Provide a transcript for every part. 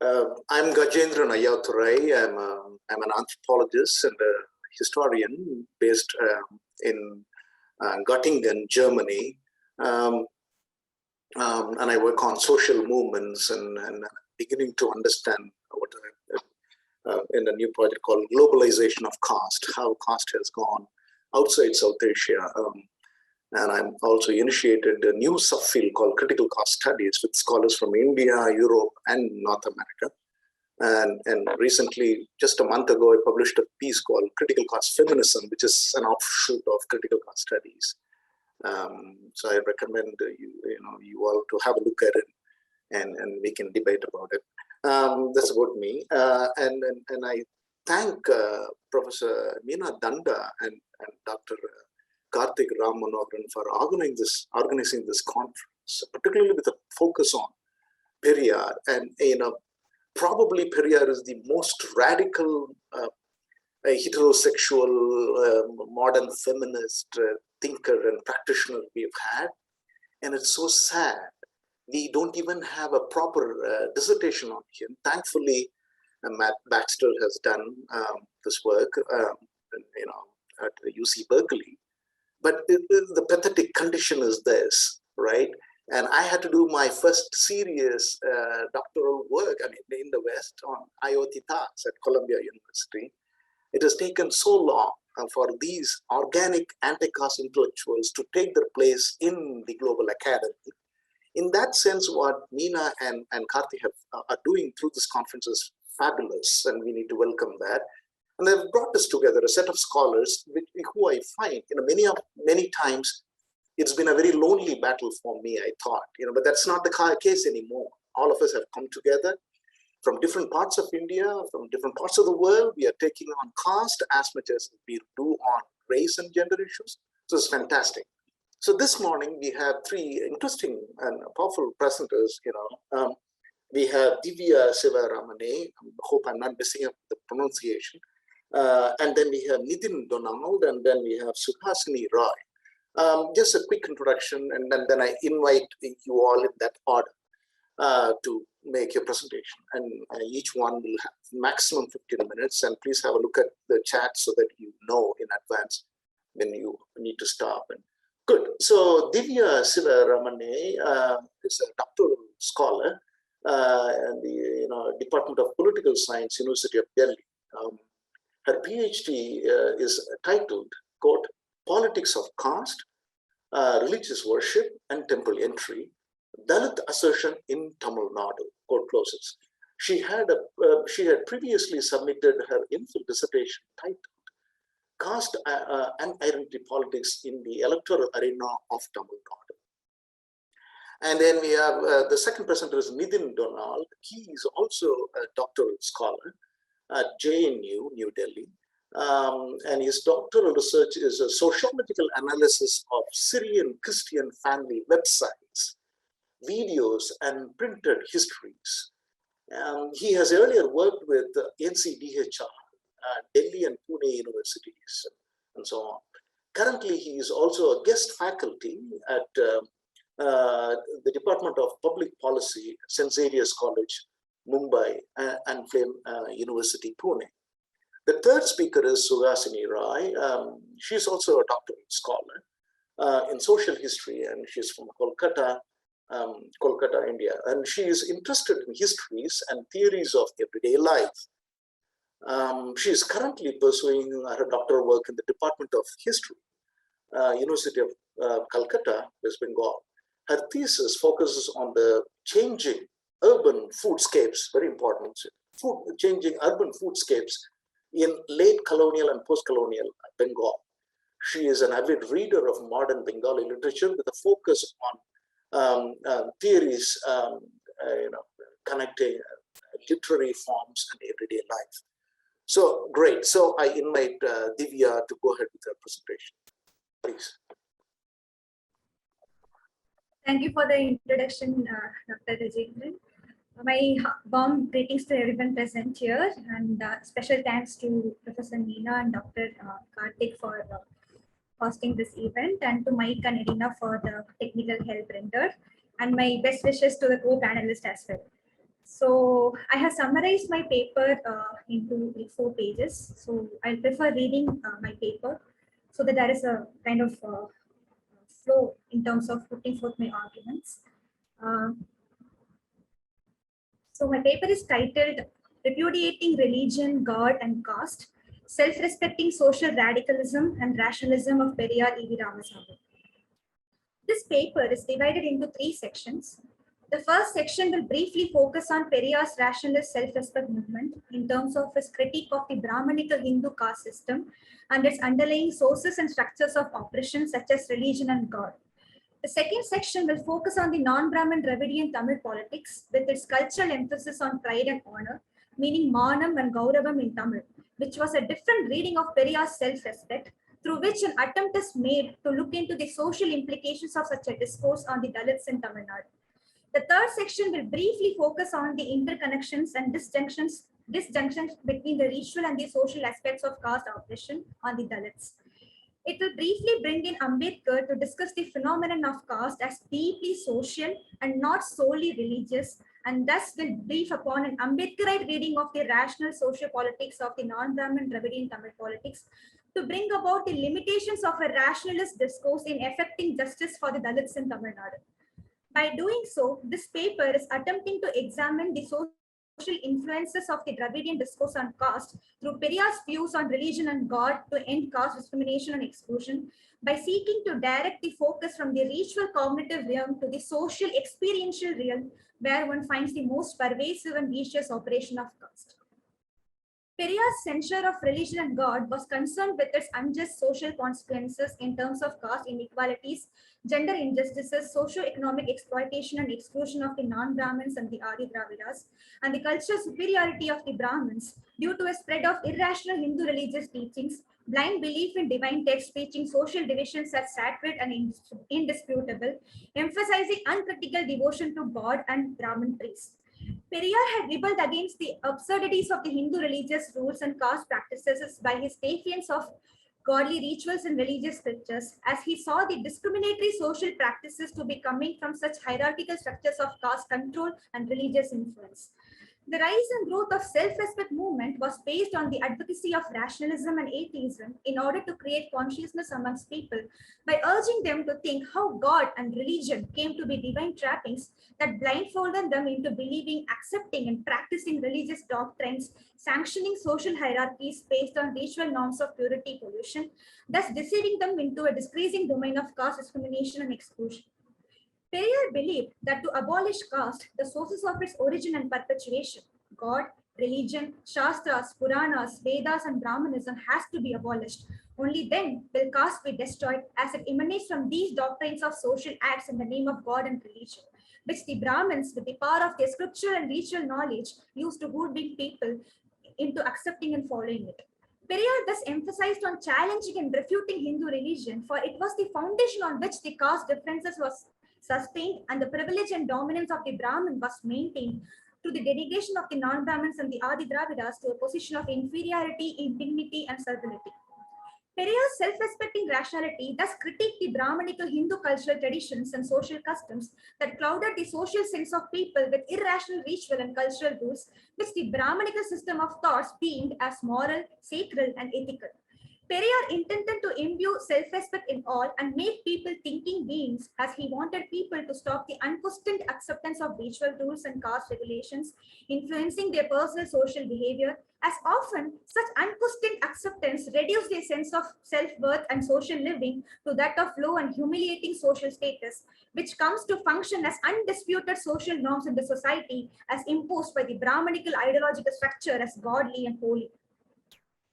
I'm Gajendran Ayyathurai. I'm an anthropologist and a historian based in Göttingen, Germany. And I work on social movements and beginning to understand what in a new project called Globalization of Caste, how caste has gone outside South Asia. And I'm also initiated a new subfield called critical caste studies with scholars from India, Europe, and North America. And recently, just a month ago, I published a piece called Critical Caste Feminism, which is an offshoot of critical caste studies. So I recommend you all to have a look at it, and we can debate about it. That's about me. And I thank Professor Meena Dhanda and Dr. Karthick Ram Manoharan for organizing this conference, particularly with a focus on Periyar. And probably Periyar is the most radical heterosexual modern feminist thinker and practitioner we've had. And it's so sad we don't even have a proper dissertation on him. Thankfully, Matt Baxter has done this work at UC Berkeley. But the pathetic condition is this, right? And I had to do my first serious doctoral work, in the West, on Ayyathurai at Columbia University. It has taken so long for these organic anti-caste intellectuals to take their place in the global academy. In that sense, what Meena and Karthi are doing through this conference is fabulous, and we need to welcome that. And they've brought us together, a set of scholars who I find, many times, it's been a very lonely battle for me, I thought, but that's not the case anymore. All of us have come together from different parts of India, from different parts of the world. We are taking on caste as much as we do on race and gender issues. So it's fantastic. So this morning, we have three interesting and powerful presenters, we have Dhivya Sivaramane, I hope I'm not messing up the pronunciation. And then we have Nidhin Donald, and then we have Suhasini Roy. Just a quick introduction, and then I invite you all in that order to make your presentation. And each one will have maximum 15 minutes, and please have a look at the chat so that you know in advance when you need to stop. And good. So Dhivya Sivaramane is a doctoral scholar in the Department of Political Science, University of Delhi. Her PhD is titled, quote, Politics of Caste, Religious Worship and Temple Entry, Dalit Assertion in Tamil Nadu, quote closes. She had previously submitted her MPhil dissertation titled Caste and Identity Politics in the Electoral Arena of Tamil Nadu. And then we have the second presenter is Nidhin Donald. He is also a doctoral scholar at JNU, New Delhi. And his doctoral research is a sociological analysis of Syrian Christian family websites, videos, and printed histories. He has earlier worked with NCDHR, Delhi and Pune universities, and so on. Currently, he is also a guest faculty at the Department of Public Policy, St. Xavier's College, Mumbai, and Flame University, Pune. The third speaker is Suhasini Roy. She's also a doctoral scholar in social history, and she's from Calcutta, India. And she is interested in histories and theories of everyday life. She is currently pursuing her doctoral work in the Department of History, University of Calcutta, West Bengal. Her thesis focuses on the changing urban foodscapes, very important, changing urban foodscapes in late colonial and post-colonial Bengal. She is an avid reader of modern Bengali literature with a focus on theories, connecting literary forms and everyday life. So great. So I invite Dhivya to go ahead with her presentation, please. Thank you for the introduction, Dr. Gajendran. My warm greetings to everyone present here, and special thanks to Professor Meena and Dr. Karthik for hosting this event, and to Mike and Irina for the technical help rendered, and my best wishes to the co-panelists as well. So I have summarized my paper into 4 pages. So I prefer reading my paper so that there is a kind of flow in terms of putting forth my arguments. Uh, so my paper is titled Repudiating Religion, God and Caste, Self-Respecting Social Radicalism and Rationalism of Periyar E.V. Ramasamy. This paper is divided into 3 sections. The first section will briefly focus on Periyar's rationalist self-respect movement in terms of his critique of the Brahmanical Hindu caste system and its underlying sources and structures of oppression such as religion and God. The second section will focus on the non-Brahmin Dravidian Tamil politics with its cultural emphasis on pride and honor, meaning Manam and Gauravam in Tamil, which was a different reading of Periyar's self-respect, through which an attempt is made to look into the social implications of such a discourse on the Dalits in Tamil Nadu. The third section will briefly focus on the interconnections and disjunctions between the ritual and the social aspects of caste oppression on the Dalits. It will briefly bring in Ambedkar to discuss the phenomenon of caste as deeply social and not solely religious, and thus will brief upon an Ambedkarite reading of the rational socio-politics of the non-Brahmin Dravidian Tamil politics to bring about the limitations of a rationalist discourse in effecting justice for the Dalits in Tamil Nadu. By doing so, this paper is attempting to examine the social influences of the Dravidian discourse on caste through Periyar's views on religion and God to end caste discrimination and exclusion by seeking to direct the focus from the ritual cognitive realm to the social experiential realm where one finds the most pervasive and vicious operation of caste. Periyar's censure of religion and God was concerned with its unjust social consequences in terms of caste inequalities, gender injustices, socio-economic exploitation and exclusion of the non-Brahmins and the Adi-Dravidas, and the cultural superiority of the Brahmins due to a spread of irrational Hindu religious teachings, blind belief in divine texts preaching social divisions as sacred and indisputable, emphasizing uncritical devotion to God and Brahmin priests. Periyar had rebelled against the absurdities of the Hindu religious rules and caste practices by his defiance of godly rituals and religious scriptures, as he saw the discriminatory social practices to be coming from such hierarchical structures of caste control and religious influence. The rise and growth of self-respect movement was based on the advocacy of rationalism and atheism in order to create consciousness amongst people by urging them to think how God and religion came to be divine trappings that blindfolded them into believing, accepting, and practicing religious doctrines, sanctioning social hierarchies based on ritual norms of purity pollution, thus deceiving them into a decreasing domain of caste discrimination and exclusion. Periyar believed that to abolish caste, the sources of its origin and perpetuation, God, religion, Shastras, Puranas, Vedas, and Brahmanism has to be abolished. Only then will caste be destroyed as it emanates from these doctrines of social acts in the name of God and religion, which the Brahmins, with the power of their scriptural and ritual knowledge, used to hoodwink people into accepting and following it. Periyar thus emphasized on challenging and refuting Hindu religion, for it was the foundation on which the caste differences was sustained and the privilege and dominance of the Brahmin was maintained to the denigration of the non-Brahmins and the Adi-Dravidas to a position of inferiority, indignity, and servility. Periyar's self-respecting rationality thus critiqued the Brahmanical Hindu cultural traditions and social customs that clouded the social sense of people with irrational ritual and cultural rules, which the Brahmanical system of thoughts deemed as moral, sacred, and ethical. Periyar intended to imbue self-respect in all and make people thinking beings, as he wanted people to stop the unquestioned acceptance of ritual rules and caste regulations, influencing their personal social behavior, as often such unquestioned acceptance reduced their sense of self-worth and social living to that of low and humiliating social status, which comes to function as undisputed social norms in the society as imposed by the Brahmanical ideological structure as godly and holy.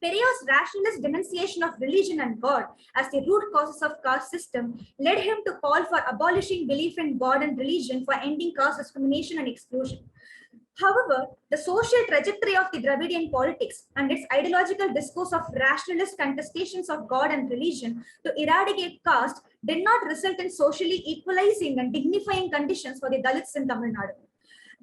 Periyar's rationalist denunciation of religion and God as the root causes of caste system led him to call for abolishing belief in God and religion for ending caste discrimination and exclusion. However, the social trajectory of the Dravidian politics and its ideological discourse of rationalist contestations of God and religion to eradicate caste did not result in socially equalizing and dignifying conditions for the Dalits in Tamil Nadu.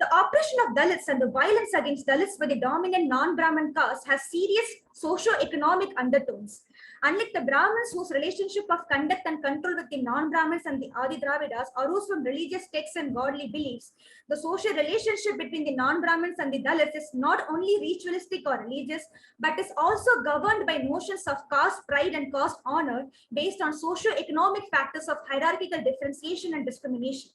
The oppression of Dalits and the violence against Dalits by the dominant non-Brahmin caste has serious socio-economic undertones. Unlike the Brahmins, whose relationship of conduct and control with the non-Brahmins and the Adi Dravidas arose from religious texts and godly beliefs, the social relationship between the non-Brahmins and the Dalits is not only ritualistic or religious, but is also governed by notions of caste pride and caste honor based on socio-economic factors of hierarchical differentiation and discrimination.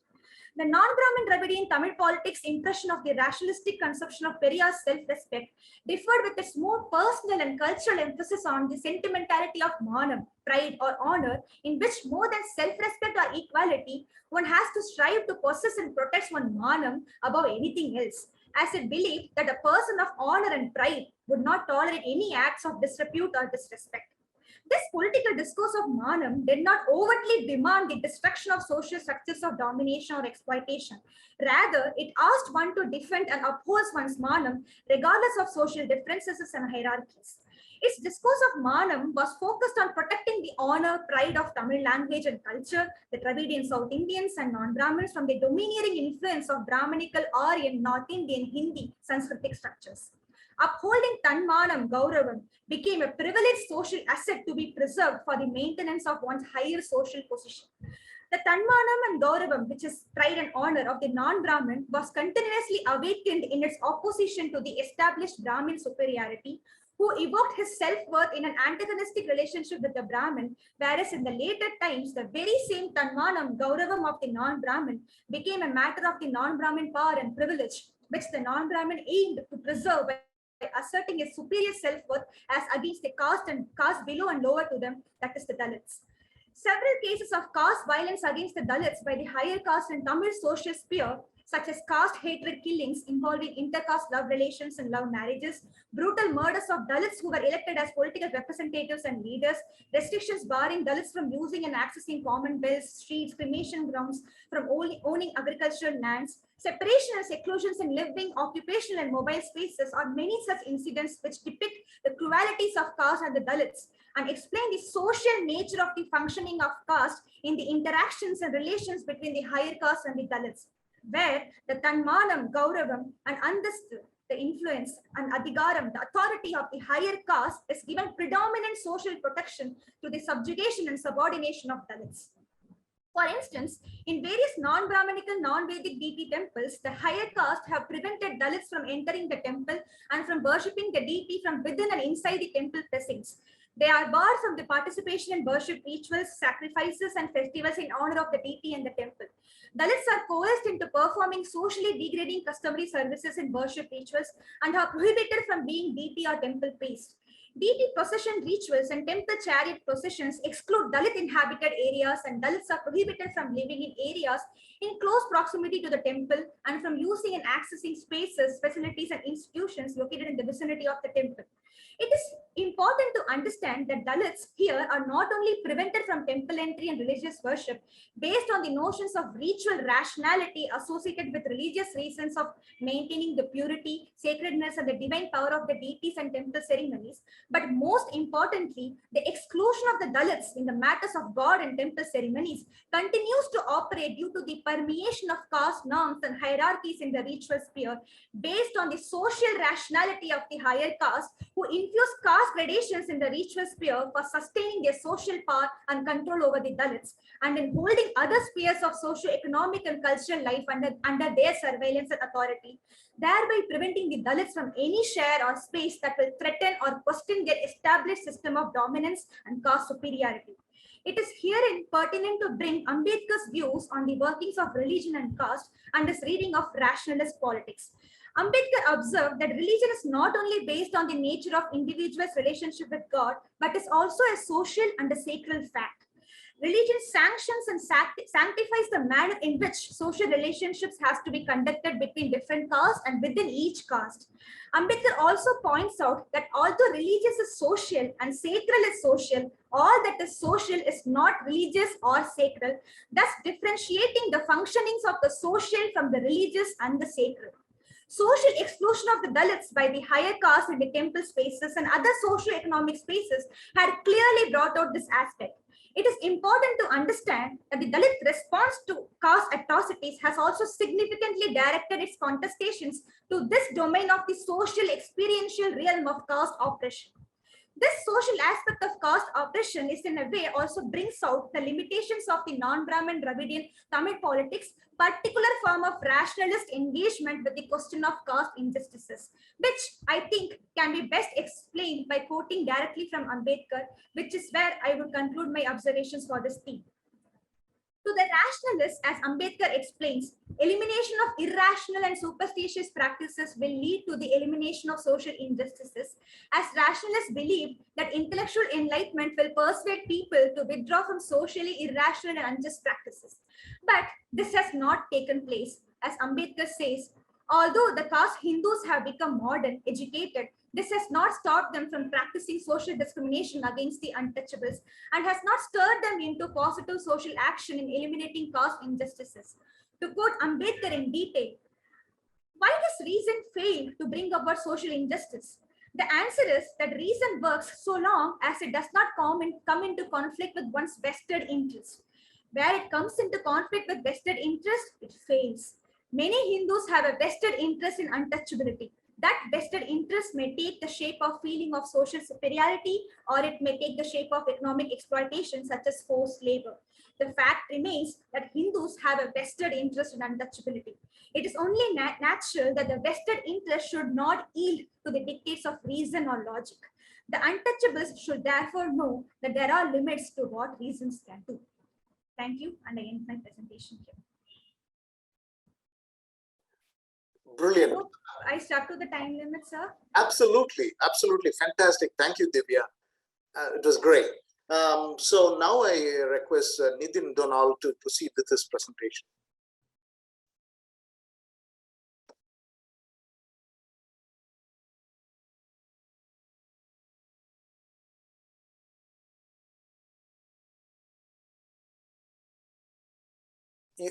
The non-Brahmin Dravidian Tamil politics impression of the rationalistic conception of Periyar's self-respect differed with its more personal and cultural emphasis on the sentimentality of manam, pride or honor, in which more than self-respect or equality, one has to strive to possess and protect one's manam above anything else, as it believed that a person of honor and pride would not tolerate any acts of disrepute or disrespect. This political discourse of Manam did not overtly demand the destruction of social structures of domination or exploitation. Rather, it asked one to defend and uphold one's Manam regardless of social differences and hierarchies. Its discourse of Manam was focused on protecting the honor, pride of Tamil language and culture, the Dravidian South Indians and non-Brahmins from the domineering influence of Brahminical Aryan North Indian Hindi Sanskritic structures. Upholding Tanmanam Gauravam became a privileged social asset to be preserved for the maintenance of one's higher social position. The Tanmanam and Gauravam, which is pride and honor of the non-Brahmin, was continuously awakened in its opposition to the established Brahmin superiority, who evoked his self-worth in an antagonistic relationship with the Brahmin, whereas in the later times, the very same Tanmanam Gauravam of the non-Brahmin became a matter of the non-Brahmin power and privilege, which the non-Brahmin aimed to preserve by asserting a superior self-worth as against the caste below and lower to them, that is the Dalits. Several cases of caste violence against the Dalits by the higher caste and Tamil social sphere, such as caste hatred killings involving intercaste love relations and love marriages, brutal murders of Dalits who were elected as political representatives and leaders, restrictions barring Dalits from using and accessing common wells, streets, cremation grounds, from owning agricultural lands, separation and seclusions in living, occupational and mobile spaces are many such incidents which depict the cruelties of caste and the Dalits and explain the social nature of the functioning of caste in the interactions and relations between the higher caste and the Dalits, where the Tanmanam, Gauravam and undisputed, the influence and Adhigaram, the authority of the higher caste is given predominant social protection to the subjugation and subordination of Dalits. For instance, in various non-Brahminical, non-Vedic deity temples, the higher caste have prevented Dalits from entering the temple and from worshipping the deity from within and inside the temple precincts. They are barred from the participation in worship rituals, sacrifices, and festivals in honor of the deity and the temple. Dalits are coerced into performing socially degrading customary services in worship rituals and are prohibited from being deity or temple priest. Deity procession rituals and temple chariot processions exclude Dalit inhabited areas, and Dalits are prohibited from living in areas in close proximity to the temple and from using and accessing spaces, facilities, and institutions located in the vicinity of the temple. It is important to understand that Dalits here are not only prevented from temple entry and religious worship based on the notions of ritual rationality associated with religious reasons of maintaining the purity, sacredness, and the divine power of the deities and temple ceremonies, but most importantly, the exclusion of the Dalits in the matters of God and temple ceremonies continues to operate due to the permeation of caste norms and hierarchies in the ritual sphere based on the social rationality of the higher caste who infuse caste gradations in the ritual sphere for sustaining their social power and control over the Dalits, and in holding other spheres of socio-economic and cultural life under their surveillance and authority, thereby preventing the Dalits from any share or space that will threaten or question their established system of dominance and caste superiority. It is herein pertinent to bring Ambedkar's views on the workings of religion and caste and his reading of rationalist politics. Ambedkar observed that religion is not only based on the nature of individuals' relationship with God, but is also a social and a sacred fact. Religion sanctions and sanctifies the manner in which social relationships has to be conducted between different castes and within each caste. Ambedkar also points out that although religious is social and sacred is social, all that is social is not religious or sacred, thus differentiating the functionings of the social from the religious and the sacred. Social exclusion of the Dalits by the higher caste in the temple spaces and other socio-economic spaces had clearly brought out this aspect. It is important to understand that the Dalit response to caste atrocities has also significantly directed its contestations to this domain of the social experiential realm of caste oppression. This social aspect of caste oppression is in a way also brings out the limitations of the non-Brahmin Dravidian Tamil politics, particular form of rationalist engagement with the question of caste injustices, which I think can be best explained by quoting directly from Ambedkar, which is where I would conclude my observations for this theme. To the rationalists, as Ambedkar explains, elimination of irrational and superstitious practices will lead to the elimination of social injustices, as rationalists believe that intellectual enlightenment will persuade people to withdraw from socially irrational and unjust practices. But this has not taken place. As Ambedkar says, although the caste Hindus have become modern, educated, this has not stopped them from practicing social discrimination against the untouchables and has not stirred them into positive social action in eliminating caste injustices. To quote Ambedkar in detail, why does reason fail to bring about social injustice? The answer is that reason works so long as it does not come into conflict with one's vested interest. Where it comes into conflict with vested interest, it fails. Many Hindus have a vested interest in untouchability. That vested interest may take the shape of feeling of social superiority, or it may take the shape of economic exploitation such as forced labor. The fact remains that Hindus have a vested interest in untouchability. It is only natural that the vested interest should not yield to the dictates of reason or logic. The untouchables should therefore know that there are limits to what reasons can do. Thank you, and I end my presentation here. Brilliant. So I stuck to the time limit, sir? Absolutely, absolutely. Fantastic. Thank you, Divya. It was great. So now I request Nidhin Donald to proceed with his presentation.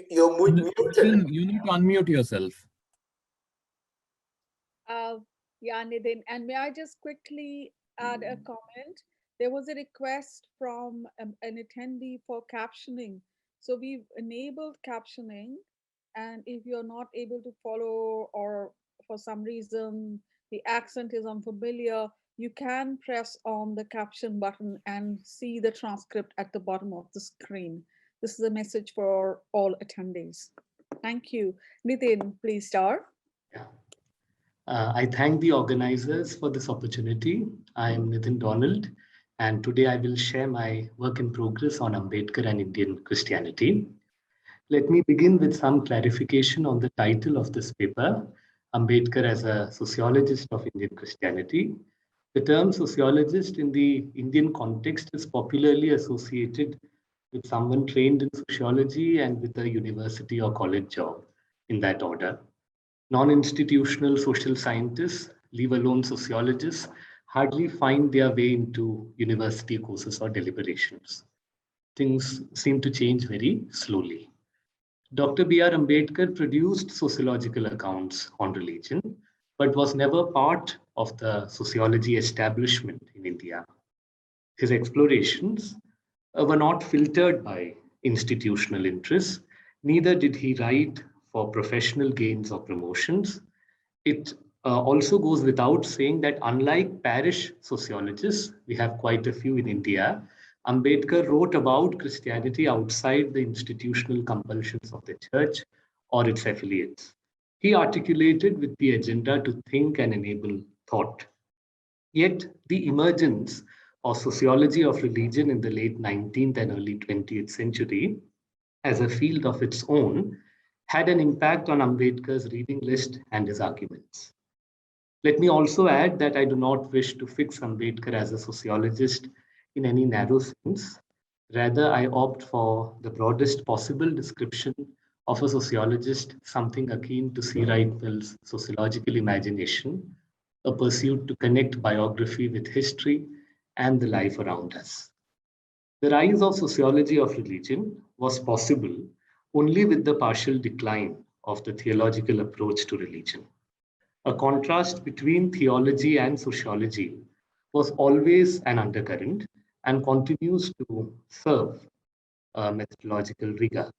You're muted. You need to unmute yourself. Yeah, Nidhin. And may I just quickly add a comment? There was a request from an attendee for captioning. So we've enabled captioning. And if you're not able to follow, or for some reason the accent is unfamiliar, you can press on the caption button and see the transcript at the bottom of the screen. This is a message for all attendees. Thank you. Nidhin, please start. Yeah. I thank the organizers for this opportunity. I am Nidhin Donald, and today I will share my work in progress on Ambedkar and Indian Christianity. Let me begin with some clarification on the title of this paper, Ambedkar as a Sociologist of Indian Christianity. The term sociologist in the Indian context is popularly associated with someone trained in sociology and with a university or college job, in that order. Non-institutional social scientists, leave alone sociologists, hardly find their way into university courses or deliberations. Things seem to change very slowly. Dr. B.R. Ambedkar produced sociological accounts on religion, but was never part of the sociology establishment in India. His explorations were not filtered by institutional interests, neither did he write for professional gains or promotions. It also goes without saying that unlike parish sociologists, we have quite a few in India, Ambedkar wrote about Christianity outside the institutional compulsions of the church or its affiliates. He articulated with the agenda to think and enable thought. Yet the emergence of sociology of religion in the late 19th and early 20th century as a field of its own had an impact on Ambedkar's reading list and his arguments. Let me also add that I do not wish to fix Ambedkar as a sociologist in any narrow sense. Rather, I opt for the broadest possible description of a sociologist, something akin to C. Wright Mill's sociological imagination, a pursuit to connect biography with history and the life around us. The rise of sociology of religion was possible only with the partial decline of the theological approach to religion. A contrast between theology and sociology was always an undercurrent, and continues to serve a methodological rigor.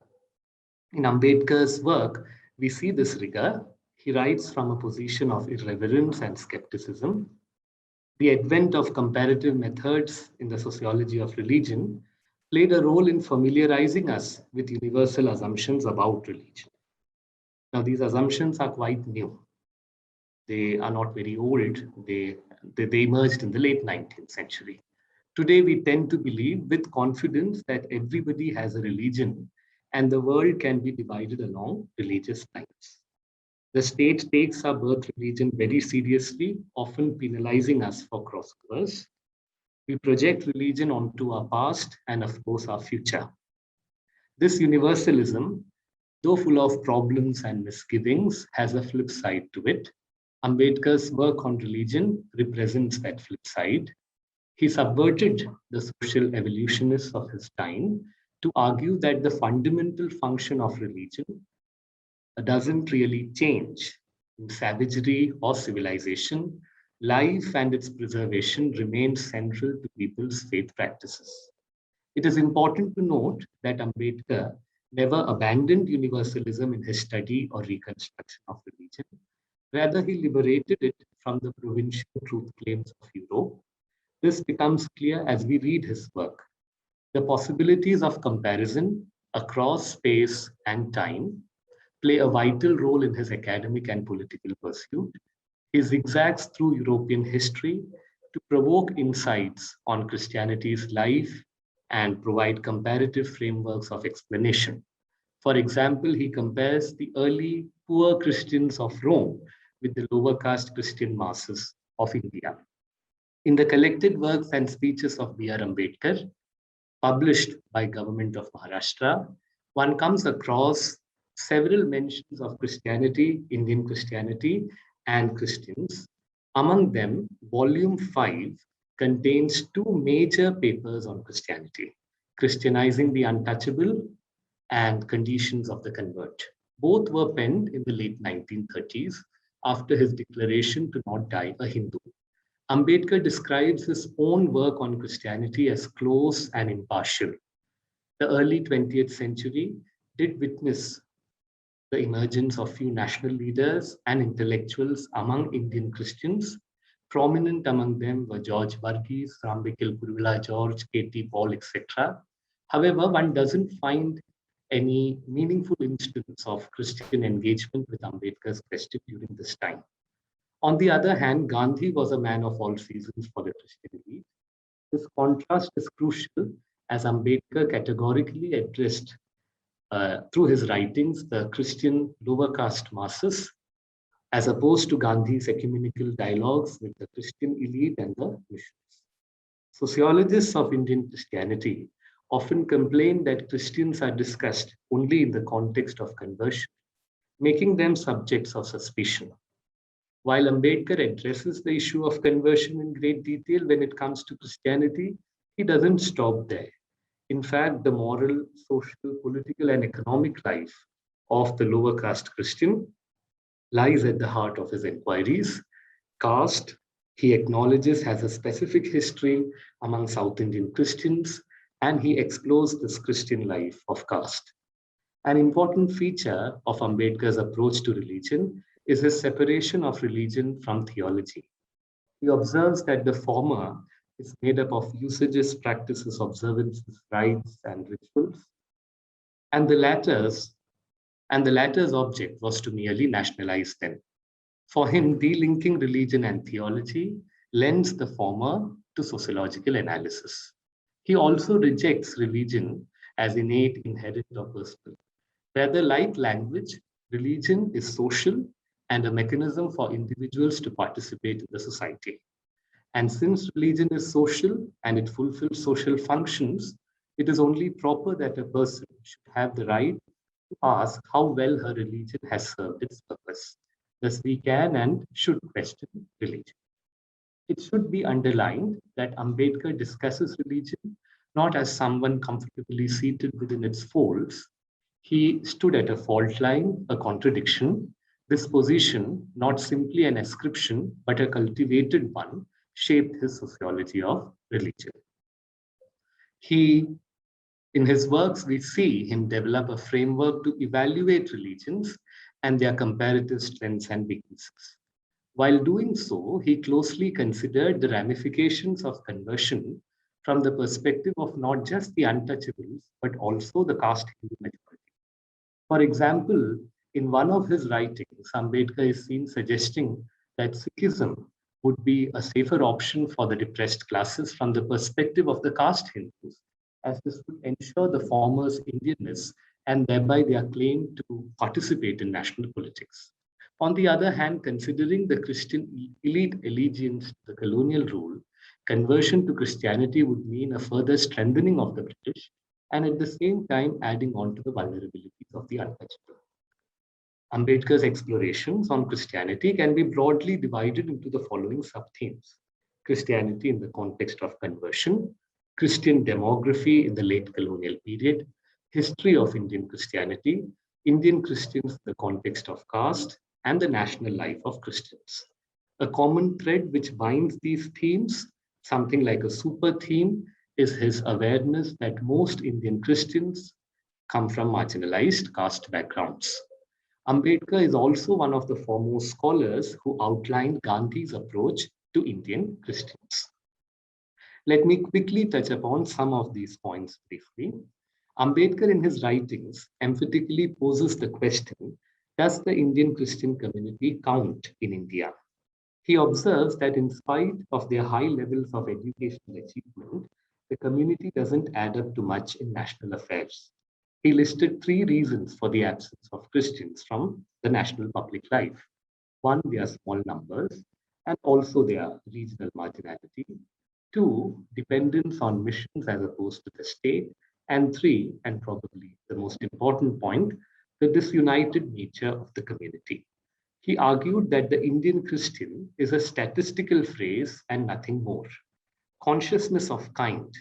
In Ambedkar's work, we see this rigor. He writes from a position of irreverence and skepticism. The advent of comparative methods in the sociology of religion played a role in familiarizing us with universal assumptions about religion. Now, these assumptions are quite new. They are not very old. They emerged in the late 19th century. Today, we tend to believe with confidence that everybody has a religion and the world can be divided along religious lines. The state takes our birth religion very seriously, often penalizing us for crossovers. We project religion onto our past and, of course, our future. This universalism, though full of problems and misgivings, has a flip side to it. Ambedkar's work on religion represents that flip side. He subverted the social evolutionists of his time to argue that the fundamental function of religion doesn't really change. In savagery or civilization, life and its preservation remain central to people's faith practices. It is important to note that Ambedkar never abandoned universalism in his study or reconstruction of religion. Rather, he liberated it from the provincial truth claims of Europe. This becomes clear as we read his work. The possibilities of comparison across space and time play a vital role in his academic and political pursuit. He zigzags through European history to provoke insights on Christianity's life and provide comparative frameworks of explanation. For example, he compares the early poor Christians of Rome with the lower caste Christian masses of India. In the collected works and speeches of B.R. Ambedkar, published by Government of Maharashtra, one comes across several mentions of Christianity, Indian Christianity, and Christians. Among them, Volume 5 contains two major papers on Christianity, Christianizing the Untouchable and Conditions of the Convert. Both were penned in the late 1930s after his declaration to not die a Hindu. Ambedkar describes his own work on Christianity as close and impartial. The early 20th century did witness the emergence of few national leaders and intellectuals among Indian Christians. Prominent among them were George Varghese, Rambekil Kurula George, K.T. Paul, etc. However, one doesn't find any meaningful instance of Christian engagement with Ambedkar's question during this time. On the other hand, Gandhi was a man of all seasons for the Christian elite. This contrast is crucial as Ambedkar categorically addressed through his writings the Christian lower caste masses, as opposed to Gandhi's ecumenical dialogues with the Christian elite and the missions. Sociologists of Indian Christianity often complain that Christians are discussed only in the context of conversion, making them subjects of suspicion. While Ambedkar addresses the issue of conversion in great detail when it comes to Christianity, he doesn't stop there. In fact, the moral, social, political, and economic life of the lower caste Christian lies at the heart of his inquiries. Caste, he acknowledges, has a specific history among South Indian Christians, and he explores this Christian life of caste. An important feature of Ambedkar's approach to religion is his separation of religion from theology. He observes that the former is made up of usages, practices, observances, rites, and rituals, and the latter's object was to merely nationalize them. For him, delinking religion and theology lends the former to sociological analysis. He also rejects religion as innate, inherent, or personal. Rather, like language, religion is social and a mechanism for individuals to participate in the society. And since religion is social and it fulfills social functions, it is only proper that a person should have the right to ask how well her religion has served its purpose. Thus, we can and should question religion. It should be underlined that Ambedkar discusses religion not as someone comfortably seated within its folds. He stood at a fault line, a contradiction. This position, not simply an ascription, but a cultivated one, shaped his sociology of religion. In his works, we see him develop a framework to evaluate religions and their comparative strengths and weaknesses. While doing so, he closely considered the ramifications of conversion from the perspective of not just the untouchables, but also the caste Hindu majority. For example, in one of his writings, Ambedkar is seen suggesting that Sikhism would be a safer option for the depressed classes from the perspective of the caste Hindus, as this would ensure the former's Indianness and thereby their claim to participate in national politics. On the other hand, considering the Christian elite allegiance to the colonial rule, conversion to Christianity would mean a further strengthening of the British and at the same time adding on to the vulnerabilities of the untouchable. Ambedkar's explorations on Christianity can be broadly divided into the following sub-themes: Christianity in the context of conversion, Christian demography in the late colonial period, history of Indian Christianity, Indian Christians in the context of caste, and the national life of Christians. A common thread which binds these themes, something like a super theme, is his awareness that most Indian Christians come from marginalized caste backgrounds. Ambedkar is also one of the foremost scholars who outlined Gandhi's approach to Indian Christians. Let me quickly touch upon some of these points briefly. Ambedkar in his writings emphatically poses the question, does the Indian Christian community count in India? He observes that in spite of their high levels of educational achievement, the community doesn't add up to much in national affairs. He listed 3 reasons for the absence of Christians from the national public life. 1, their small numbers, and also their regional marginality. 2, dependence on missions as opposed to the state. And 3, and probably the most important point, the disunited nature of the community. He argued that the Indian Christian is a statistical phrase and nothing more. Consciousness of kind,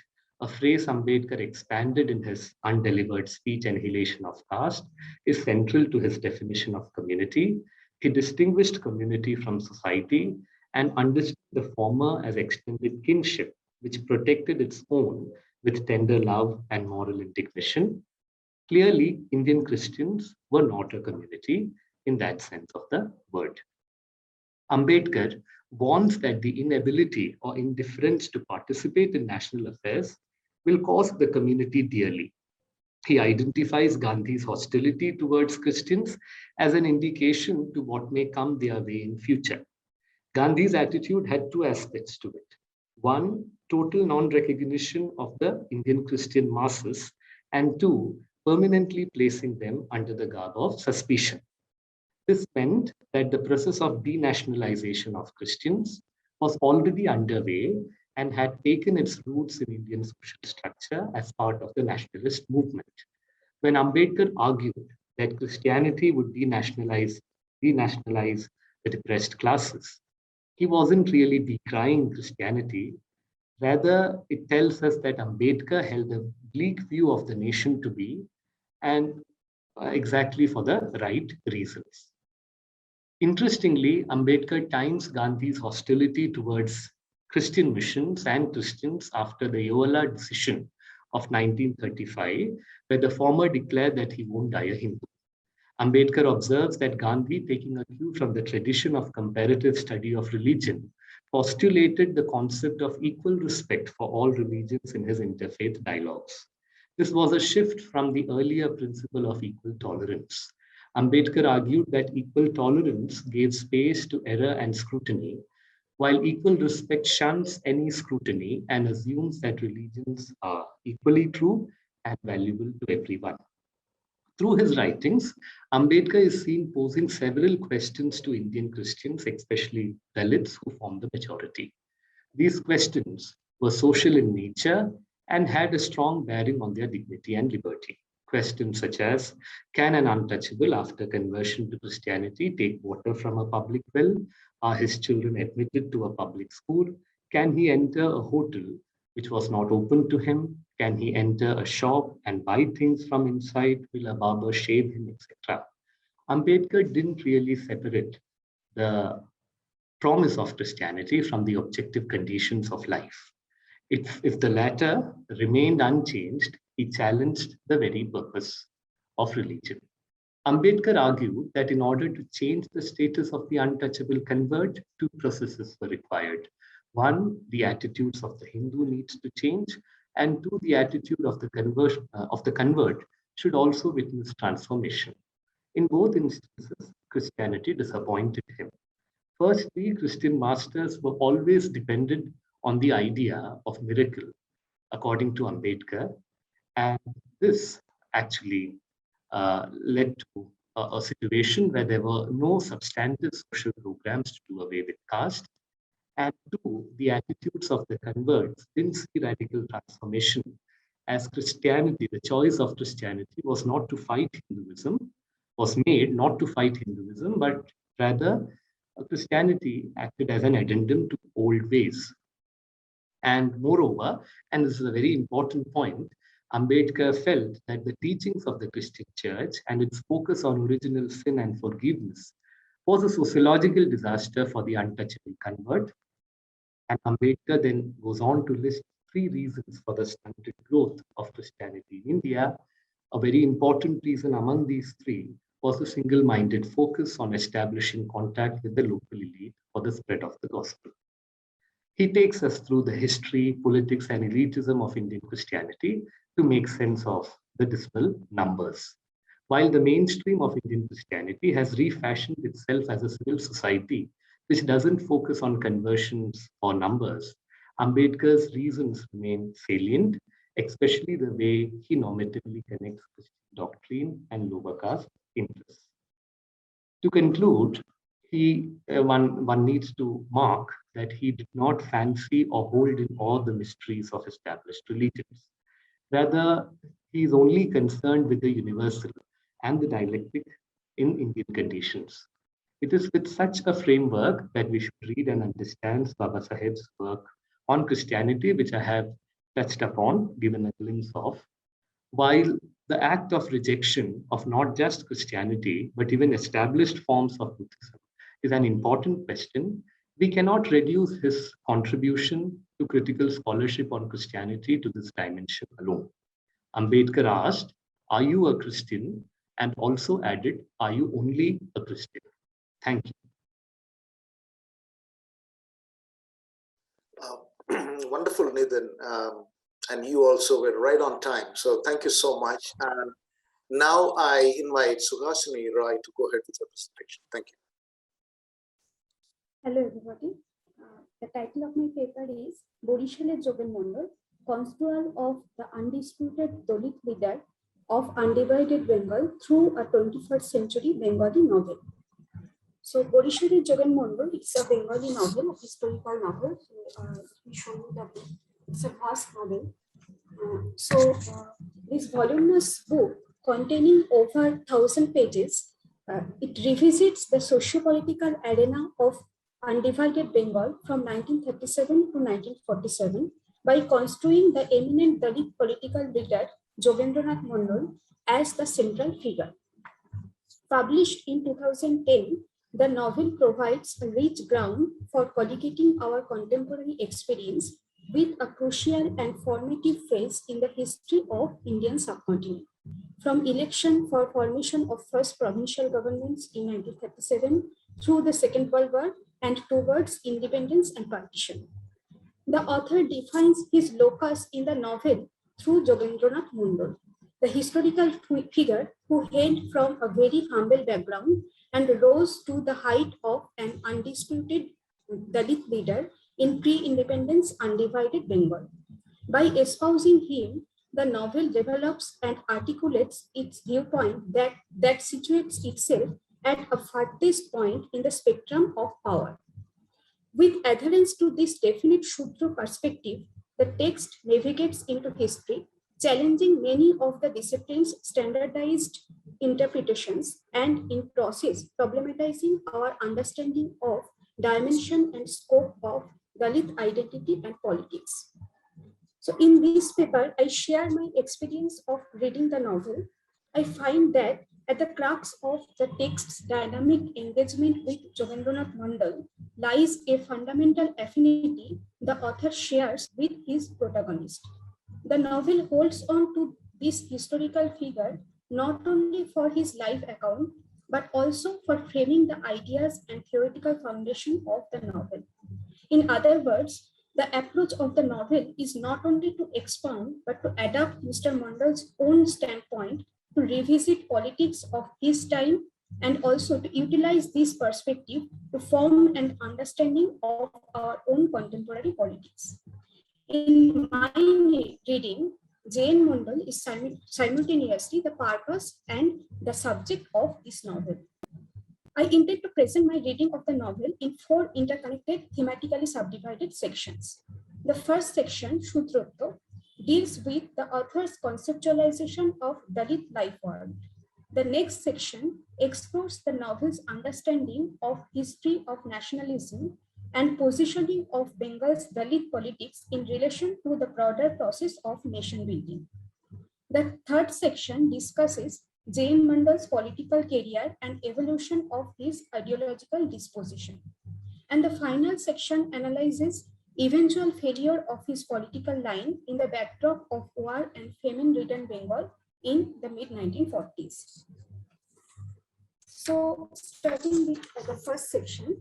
a phrase Ambedkar expanded in his undelivered speech Annihilation of Caste, is central to his definition of community. He distinguished community from society and understood the former as extended kinship, which protected its own with tender love and moral indignation. Clearly, Indian Christians were not a community in that sense of the word. Ambedkar warns that the inability or indifference to participate in national affairs will cost the community dearly. He identifies Gandhi's hostility towards Christians as an indication to what may come their way in future. Gandhi's attitude had 2 aspects to it. 1, total non-recognition of the Indian Christian masses, and 2, permanently placing them under the garb of suspicion. This meant that the process of denationalization of Christians was already underway and had taken its roots in Indian social structure as part of the nationalist movement. When Ambedkar argued that Christianity would denationalize the depressed classes, he wasn't really decrying Christianity. Rather, it tells us that Ambedkar held a bleak view of the nation to be, and exactly for the right reasons. Interestingly, Ambedkar times Gandhi's hostility towards Christian missions and Christians after the Yola decision of 1935, where the former declared that he won't die a Hindu. Ambedkar observes that Gandhi, taking a cue from the tradition of comparative study of religion, postulated the concept of equal respect for all religions in his interfaith dialogues. This was a shift from the earlier principle of equal tolerance. Ambedkar argued that equal tolerance gave space to error and scrutiny, while equal respect shuns any scrutiny and assumes that religions are equally true and valuable to everyone. Through his writings, Ambedkar is seen posing several questions to Indian Christians, especially Dalits, who form the majority. These questions were social in nature and had a strong bearing on their dignity and liberty. Questions such as, can an untouchable after conversion to Christianity take water from a public well? Are his children admitted to a public school? Can he enter a hotel which was not open to him? Can he enter a shop and buy things from inside? Will a barber shave him, etc.? Ambedkar didn't really separate the promise of Christianity from the objective conditions of life. If the latter remained unchanged, he challenged the very purpose of religion. Ambedkar argued that in order to change the status of the untouchable convert, two processes were required. One, the attitudes of the Hindu needs to change, and two, the attitude of the convert should also witness transformation. In both instances, Christianity disappointed him. Firstly, Christian masters were always dependent on the idea of miracle, according to Ambedkar, and this actually led to a situation where there were no substantive social programs to do away with caste. And two, the attitudes of the converts didn't see radical transformation, as Christianity, the choice of Christianity was not to fight Hinduism, was made not to fight Hinduism, but rather Christianity acted as an addendum to old ways. And moreover, and this is a very important point, Ambedkar felt that the teachings of the Christian church and its focus on original sin and forgiveness was a sociological disaster for the untouchable convert. And Ambedkar then goes on to list 3 reasons for the stunted growth of Christianity in India. A very important reason among these 3 was the single-minded focus on establishing contact with the local elite for the spread of the gospel. He takes us through the history, politics, and elitism of Indian Christianity to make sense of the dismal numbers. While the mainstream of Indian Christianity has refashioned itself as a civil society, which doesn't focus on conversions or numbers, Ambedkar's reasons remain salient, especially the way he normatively connects Christian doctrine and lower caste interests. To conclude, one needs to mark that he did not fancy or hold in awe the mysteries of established religions. Rather, he is only concerned with the universal and the dialectic in Indian conditions. It is with such a framework that we should read and understand Baba Saheb's work on Christianity, which I have touched upon, given a glimpse of. While the act of rejection of not just Christianity, but even established forms of Buddhism is an important question, we cannot reduce his contribution to critical scholarship on Christianity to this dimension alone. Ambedkar asked, "Are you a Christian?" and also added, "Are you only a Christian?" Thank you. Wonderful, Nidhin. And you also were right on time. So thank you so much. And now I invite Suhasini Roy to go ahead with the presentation. Thank you. Hello, everybody. The title of my paper is Barishaler Jogen Mondal, Construal of the Undisputed Dalit Leader of Undivided Bengal through a 21st Century Bengali Novel. So, Barishaler Jogen Mondal is a Bengali novel, a historical novel. We show you that it's a vast novel. This voluminous book, containing over 1,000 pages, it revisits the socio-political arena of undivided Bengal from 1937 to 1947 by construing the eminent Dalit political leader Gajendran Mondal as the central figure. Published in 2010, the novel provides a rich ground for collocating our contemporary experience with a crucial and formative phase in the history of Indian subcontinent, from election for formation of first provincial governments in 1937 through the Second World War and towards independence and partition. The author defines his locus in the novel through Gajendran Mondal, the historical figure who hailed from a very humble background and rose to the height of an undisputed Dalit leader in pre-independence undivided Bengal. By espousing him, the novel develops and articulates its viewpoint that situates itself at a farthest point in the spectrum of power. With adherence to this definite Shudra perspective, the text navigates into history, challenging many of the discipline's standardized interpretations and in process problematizing our understanding of dimension and scope of Dalit identity and politics. So in this paper, I share my experience of reading the novel. I find that At the crux of the text's dynamic engagement with Jogen Mondal lies a fundamental affinity the author shares with his protagonist. The novel holds on to this historical figure not only for his life account, but also for framing the ideas and theoretical foundation of the novel. In other words, the approach of the novel is not only to expound, but to adapt Mr. Mondal's own standpoint to revisit politics of his time and also to utilize this perspective to form an understanding of our own contemporary politics. In my reading, Jogen Mondal is simultaneously the purpose and the subject of this novel. I intend to present my reading of the novel in 4 interconnected, thematically subdivided sections. The first section, Shudrattva, deals with the author's conceptualization of Dalit life world. The next section explores the novel's understanding of history of nationalism and positioning of Bengal's Dalit politics in relation to the broader process of nation building. The third section discusses Jogen Mondal's political career and evolution of his ideological disposition. And the final section analyzes eventual failure of his political line in the backdrop of war and famine-ridden Bengal in the mid-1940s. So, starting with the first section,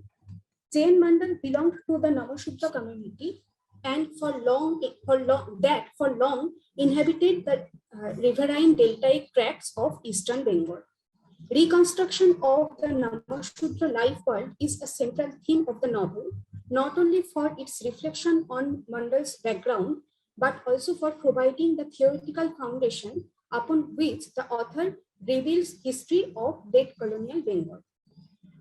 Jogen Mondal belonged to the Namasutra community and for long inhabited the riverine deltaic tracts of eastern Bengal. Reconstruction of the Namasutra life world is a central theme of the novel, not only for its reflection on Mondal's background, but also for providing the theoretical foundation upon which the author reveals history of late colonial Bengal.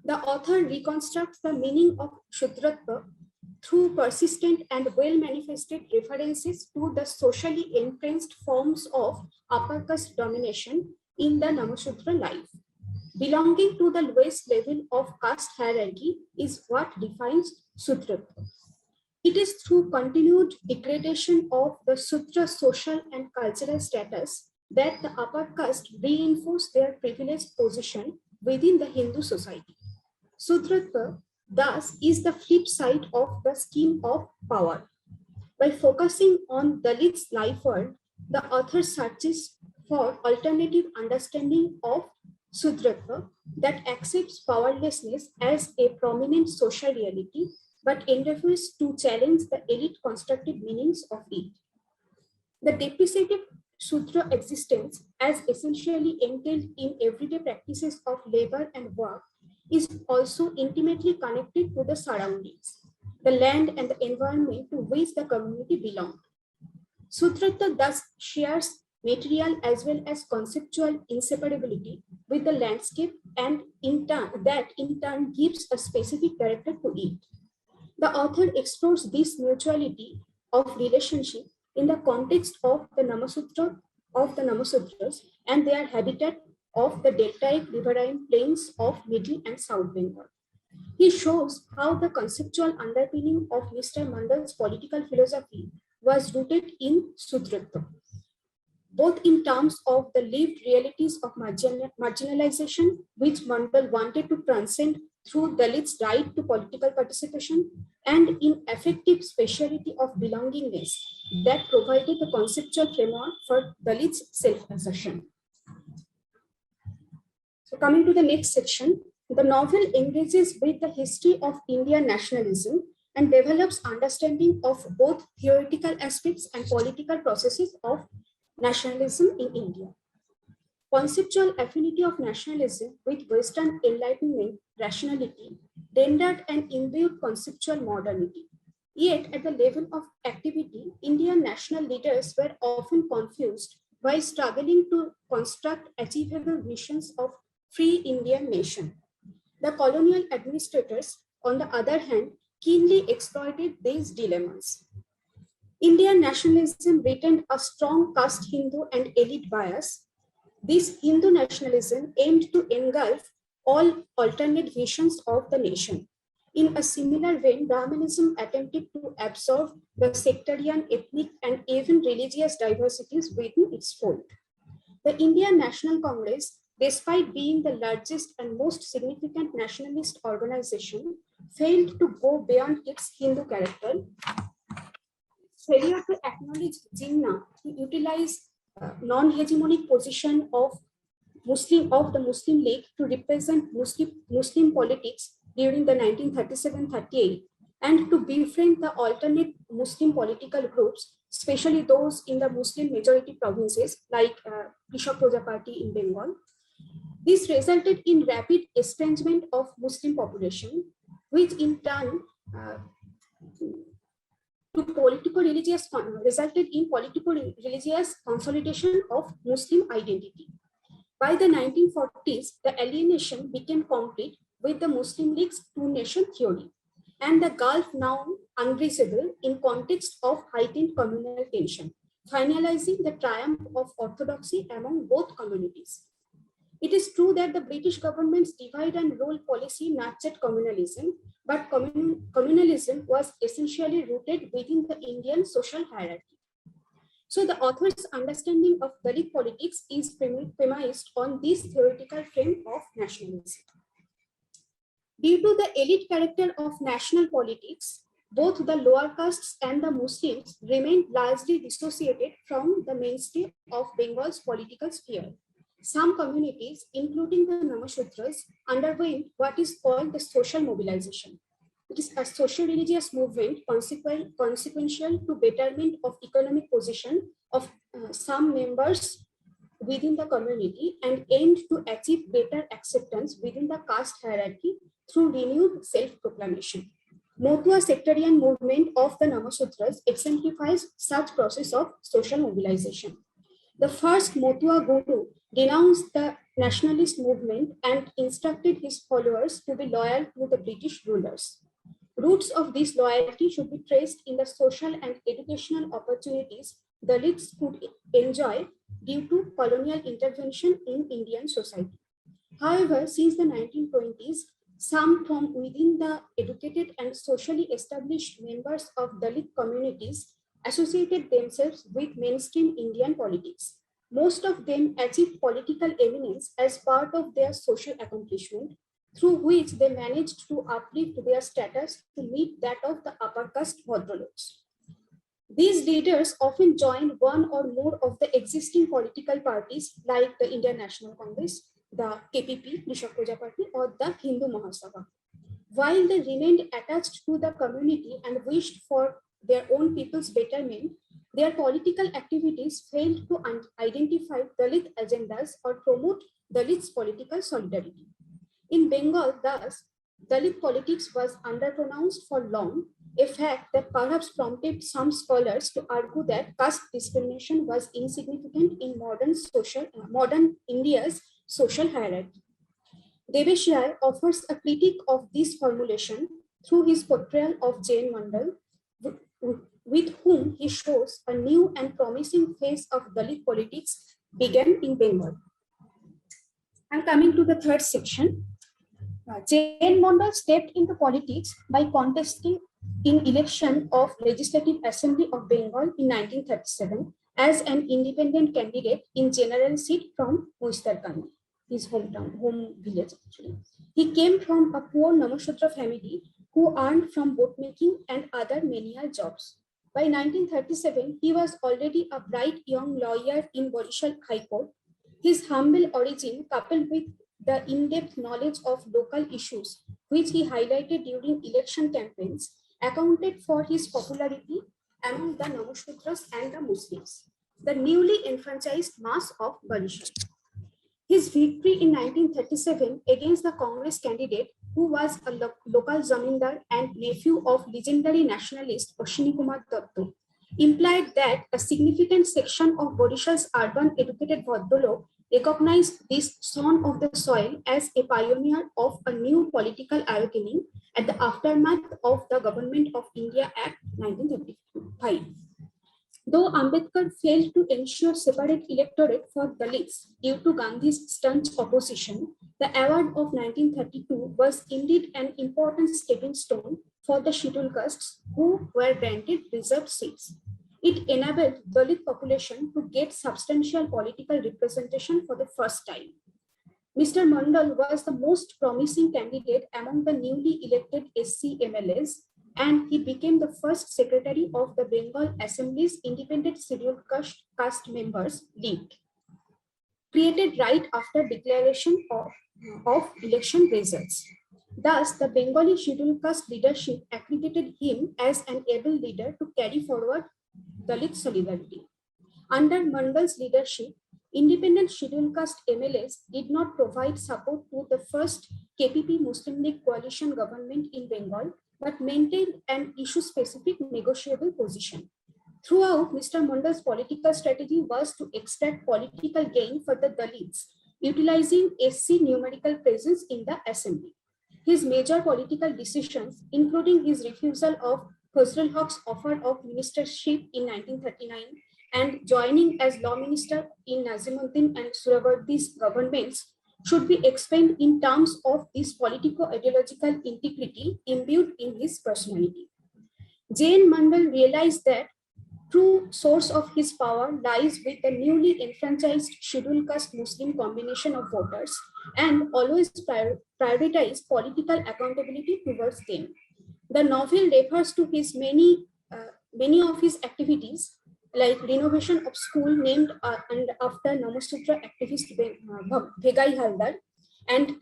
The author reconstructs the meaning of Shudrattva through persistent and well-manifested references to the socially entrenched forms of upper caste domination in the Namasutra life. Belonging to the lowest level of caste hierarchy is what defines Shudrattva. It is through continued degradation of the Sudra social and cultural status that the upper caste reinforce their privileged position within the Hindu society. Shudrattva thus is the flip side of the scheme of power. By focusing on Dalit's life world, the author searches for alternative understanding of Shudrattva that accepts powerlessness as a prominent social reality, but endeavors to challenge the elite constructed meanings of it. The depreciative Shudra existence, as essentially entailed in everyday practices of labor and work, is also intimately connected to the surroundings, the land and the environment to which the community belonged. Shudrattva thus shares material as well as conceptual inseparability with the landscape, and in turn gives a specific character to it. The author explores this mutuality of relationship in the context of the Namasutras and their habitat of the deltaic riverine plains of Middle and South Bengal. He shows how the conceptual underpinning of Mr. Mondal's political philosophy was rooted in Shudrattva, both in terms of the lived realities of marginalization, which Mondal wanted to transcend through Dalit's right to political participation, and in affective speciality of belongingness that provided the conceptual framework for Dalit's self-assertion. So coming to the next section, the novel engages with the history of Indian nationalism and develops understanding of both theoretical aspects and political processes of nationalism in India. Conceptual affinity of nationalism with Western Enlightenment rationality rendered an imbued conceptual modernity. Yet, at the level of activity, Indian national leaders were often confused while struggling to construct achievable visions of free Indian nation. The colonial administrators, on the other hand, keenly exploited these dilemmas. Indian nationalism retained a strong caste Hindu and elite bias. This Hindu nationalism aimed to engulf all alternate visions of the nation. In a similar vein, Brahmanism attempted to absorb the sectarian, ethnic, and even religious diversities within its fold. The Indian National Congress despite being the largest and most significant nationalist organization, failed to go beyond its Hindu character. Failure to acknowledge Jinnah to utilize non-hegemonic position of the Muslim League to represent Muslim politics during the 1937-38 and to befriend the alternate Muslim political groups, especially those in the Muslim majority provinces like Krishak Praja Party in Bengal. This resulted in rapid estrangement of Muslim population, which in turn resulted in political-religious consolidation of Muslim identity. By the 1940s, the alienation became complete with the Muslim League's two-nation theory, and the Gulf now unbreachable in context of heightened communal tension, finalizing the triumph of orthodoxy among both communities. It is true that the British government's divide and rule policy nurtured communalism, but communalism was essentially rooted within the Indian social hierarchy. So the author's understanding of Dalit politics is premised on this theoretical frame of nationalism. Due to the elite character of national politics, both the lower castes and the Muslims remained largely dissociated from the mainstream of Bengal's political sphere. Some communities, including the Namashudras, underwent what is called the social mobilization. It is a social-religious movement consequential to betterment of economic position of some members within the community and aimed to achieve better acceptance within the caste hierarchy through renewed self-proclamation. Motua sectarian movement of the Namashudras exemplifies such process of social mobilization. The first Motua Guru denounced the nationalist movement and instructed his followers to be loyal to the British rulers. Roots of this loyalty should be traced in the social and educational opportunities Dalits could enjoy due to colonial intervention in Indian society. However, since the 1920s, some from within the educated and socially established members of Dalit communities associated themselves with mainstream Indian politics. Most of them achieved political eminence as part of their social accomplishment, through which they managed to uplift their status to meet that of the upper caste Bhadraloks. These leaders often joined one or more of the existing political parties like the Indian National Congress, the KPP, Krishak Praja Party, or the Hindu Mahasabha. While they remained attached to the community and wished for their own people's betterment, their political activities failed to identify Dalit agendas or promote Dalits' political solidarity. In Bengal, thus, Dalit politics was underpronounced for long, a fact that perhaps prompted some scholars to argue that caste discrimination was insignificant in modern India's social hierarchy. Deveshrai offers a critique of this formulation through his portrayal of Jogen Mondal, with whom he shows a new and promising phase of Dalit politics began in Bengal. And coming to the third section, Jogen Mondal stepped into politics by contesting in election of Legislative Assembly of Bengal in 1937 as an independent candidate in general seat from Muistarkandi, his hometown, home village actually. He came from a poor Namashudra family who earned from boatmaking and other menial jobs. By 1937, he was already a bright young lawyer in Barishaler High Court. His humble origin, coupled with the in-depth knowledge of local issues, which he highlighted during election campaigns, accounted for his popularity among the Namashudras and the Muslims, the newly enfranchised mass of Barishaler. His victory in 1937 against the Congress candidate, who was a local zamindar and nephew of legendary nationalist Ashwini Kumar Datta, implied that a significant section of Barishaler's urban educated Bhadralok recognized this son of the soil as a pioneer of a new political awakening at the aftermath of the Government of India Act 1935. Though Ambedkar failed to ensure separate electorate for Dalits due to Gandhi's staunch opposition, the award of 1932 was indeed an important stepping stone for the scheduled castes who were granted reserved seats. It enabled Dalit population to get substantial political representation for the first time. Mr. Mondal was the most promising candidate among the newly elected SC MLAs, and he became the first secretary of the Bengal Assembly's Independent Scheduled Caste Members League, created right after declaration of election results. Thus, the Bengali scheduled caste leadership accredited him as an able leader to carry forward Dalit solidarity. Under Mondal's leadership, independent scheduled caste MLAs did not provide support to the first KPP Muslim League coalition government in Bengal, but maintained an issue-specific negotiable position. Throughout, Mr. Mondal's political strategy was to extract political gain for the Dalits, utilizing SC numerical presence in the assembly. His major political decisions, including his refusal of Fazlul Huq's offer of ministership in 1939 and joining as law minister in Nazimuddin and Surawardi's governments, should be explained in terms of this politico-ideological integrity imbued in his personality. J.N. Mondal realized that true source of his power lies with the newly enfranchised scheduled caste Muslim combination of voters and always prioritize political accountability towards them. The novel refers to his many of his activities, like renovation of school named and after Namasutra activist Bhegai Haldar, and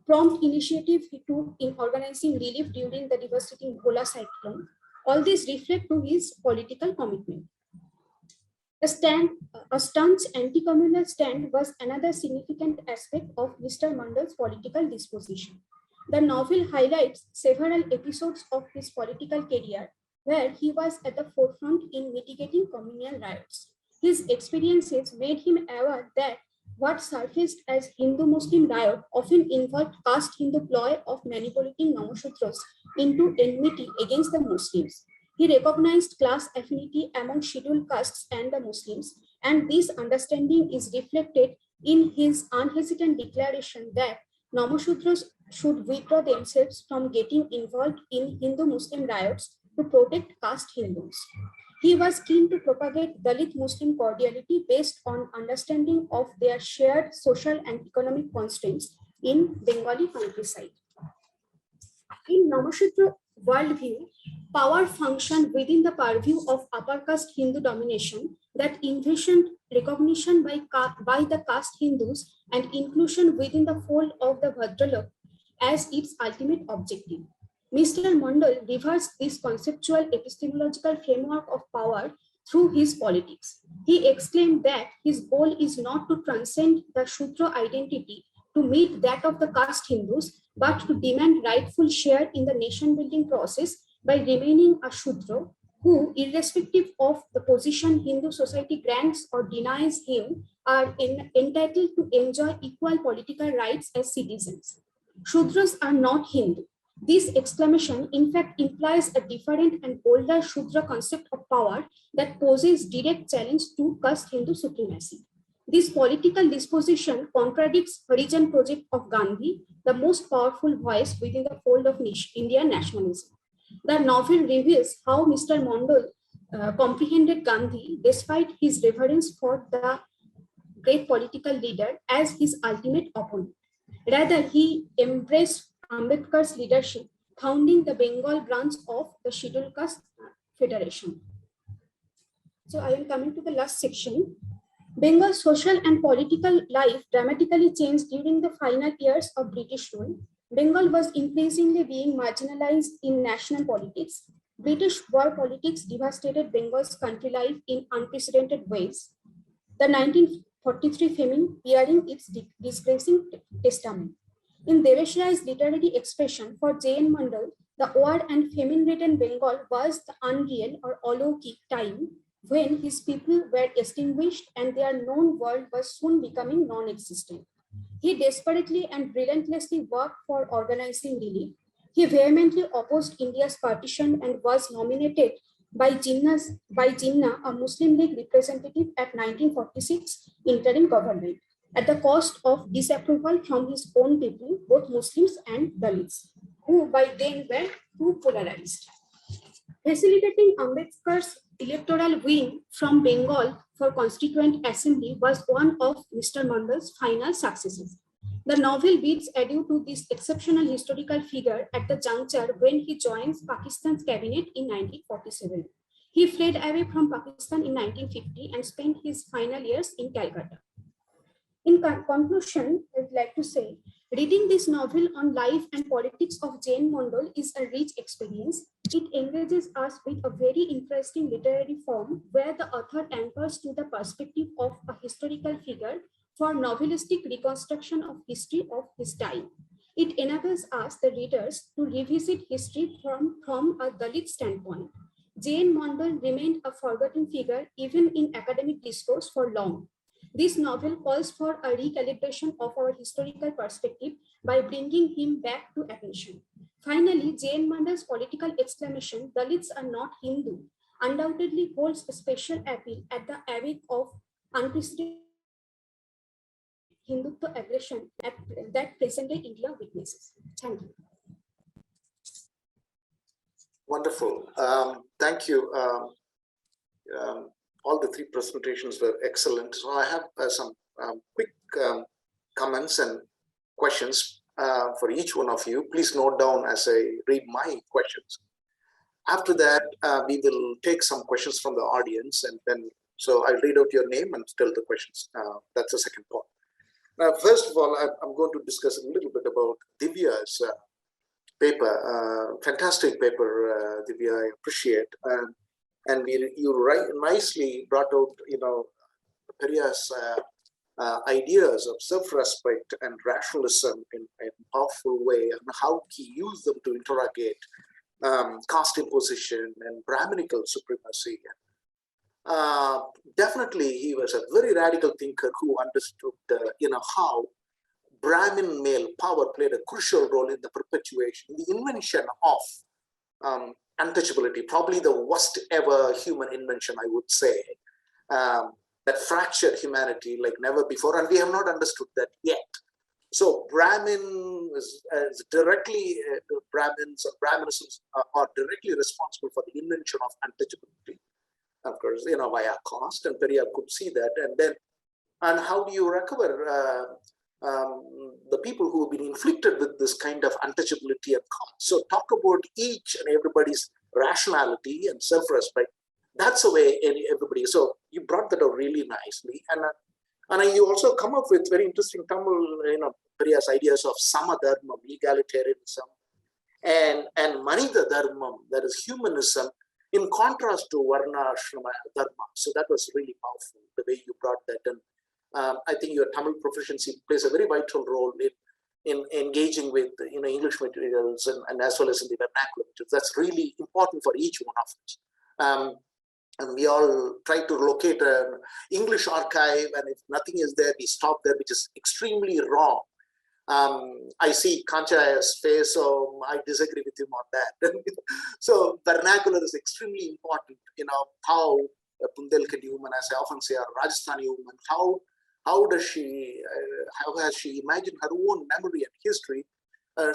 prompt initiative he took in organizing relief during the devastating Bhola cyclone. All these reflect to his political commitment. A staunch anti-communal stand was another significant aspect of Mr. Mondal's political disposition. The novel highlights several episodes of his political career where he was at the forefront in mitigating communal riots. His experiences made him aware that what surfaced as Hindu-Muslim riot often involved caste Hindu ploy of manipulating Namashudras into enmity against the Muslims. He recognized class affinity among scheduled castes and the Muslims, and this understanding is reflected in his unhesitant declaration that Namashudras should withdraw themselves from getting involved in Hindu-Muslim riots to protect caste Hindus. He was keen to propagate Dalit Muslim cordiality based on understanding of their shared social and economic constraints in Bengali countryside. In Namashudra worldview, power functioned within the purview of upper caste Hindu domination that envisioned recognition by the caste Hindus and inclusion within the fold of the Bhadralok as its ultimate objective. Mr. Mondal reversed this conceptual epistemological framework of power through his politics. He exclaimed that his goal is not to transcend the Shudra identity to meet that of the caste Hindus, but to demand rightful share in the nation-building process by remaining a Shudra who, irrespective of the position Hindu society grants or denies him, are entitled to enjoy equal political rights as citizens. Shudras are not Hindu. This exclamation, in fact, implies a different and older Shudra concept of power that poses direct challenge to caste Hindu supremacy. This political disposition contradicts Harijan project of Gandhi, the most powerful voice within the fold of Indian nationalism. The novel reveals how Mr. Mondal comprehended Gandhi despite his reverence for the great political leader as his ultimate opponent. Rather, he embraced Ambedkar's leadership, founding the Bengal branch of the Scheduled Caste Federation. So I am coming to the last section. Bengal's social and political life dramatically changed during the final years of British rule. Bengal was increasingly being marginalized in national politics. British war politics devastated Bengal's country life in unprecedented ways. The 1943 famine bearing its disgracing testament. In Devashrai's literary expression for J.N. Mondal, the war and famine-ridden Bengal was the unreal or alokik time when his people were extinguished and their known world was soon becoming non-existent. He desperately and relentlessly worked for organizing relief. He vehemently opposed India's partition and was nominated by Jinnah, a Muslim League representative at 1946 interim government, at the cost of disapproval from his own people, both Muslims and Dalits, who by then were too polarized. Facilitating Ambedkar's electoral win from Bengal for Constituent Assembly was one of Mr. Mondal's final successes. The novel bids adieu to this exceptional historical figure at the juncture when he joins Pakistan's cabinet in 1947. He fled away from Pakistan in 1950 and spent his final years in Calcutta. In conclusion, I would like to say, reading this novel on life and politics of Jogen Mondal is a rich experience. It engages us with a very interesting literary form where the author anchors to the perspective of a historical figure for novelistic reconstruction of history of his time. It enables us, the readers, to revisit history from a Dalit standpoint. Jogen Mondal remained a forgotten figure even in academic discourse for long. This novel calls for a recalibration of our historical perspective by bringing him back to attention. Finally, Jogen Mondal's political exclamation, "Dalits are not Hindu," undoubtedly holds a special appeal at the abyss of unprecedented Hindutva aggression that present-day India witnesses. Thank you. Wonderful. Thank you. All the three presentations were excellent. So I have some quick comments and questions for each one of you. Please note down as I read my questions. After that, we will take some questions from the audience, and then, so I'll read out your name and tell the questions. That's the second part. Now, first of all, I'm going to discuss a little bit about Dhivya's paper. Fantastic paper, Dhivya, I appreciate. And you nicely brought out, Periyar's ideas of self-respect and rationalism in a powerful way, and how he used them to interrogate caste imposition and Brahminical supremacy. Definitely, he was a very radical thinker who understood, how Brahmin male power played a crucial role in the perpetuation, the invention of untouchability, probably the worst ever human invention, I would say, that fractured humanity like never before, and we have not understood that yet. So Brahmin is directly, Brahmins or Brahminisms are directly responsible for the invention of untouchability, of course, via caste, and Periyar could see that. And how do you recover the people who have been inflicted with this kind of untouchability and caste? So talk about each and everybody's rationality and self-respect. That's the way everybody. So you brought that out really nicely, and you also come up with very interesting Tamil, Periyar's ideas of sama dharma, egalitarianism, and manida dharma, that is humanism, in contrast to varna ashrama dharma. So that was really powerful, the way you brought that. And I think your Tamil proficiency plays a very vital role in engaging with English materials and as well as in the vernacular materials. That's really important for each one of us. And we all try to locate an English archive, and if nothing is there, we stop there, which is extremely wrong. I see Kanchaya's face, so I disagree with him on that. So vernacular is extremely important. How a Bundelkhandi woman, as I often say, or Rajasthani woman, how has she imagined her own memory and history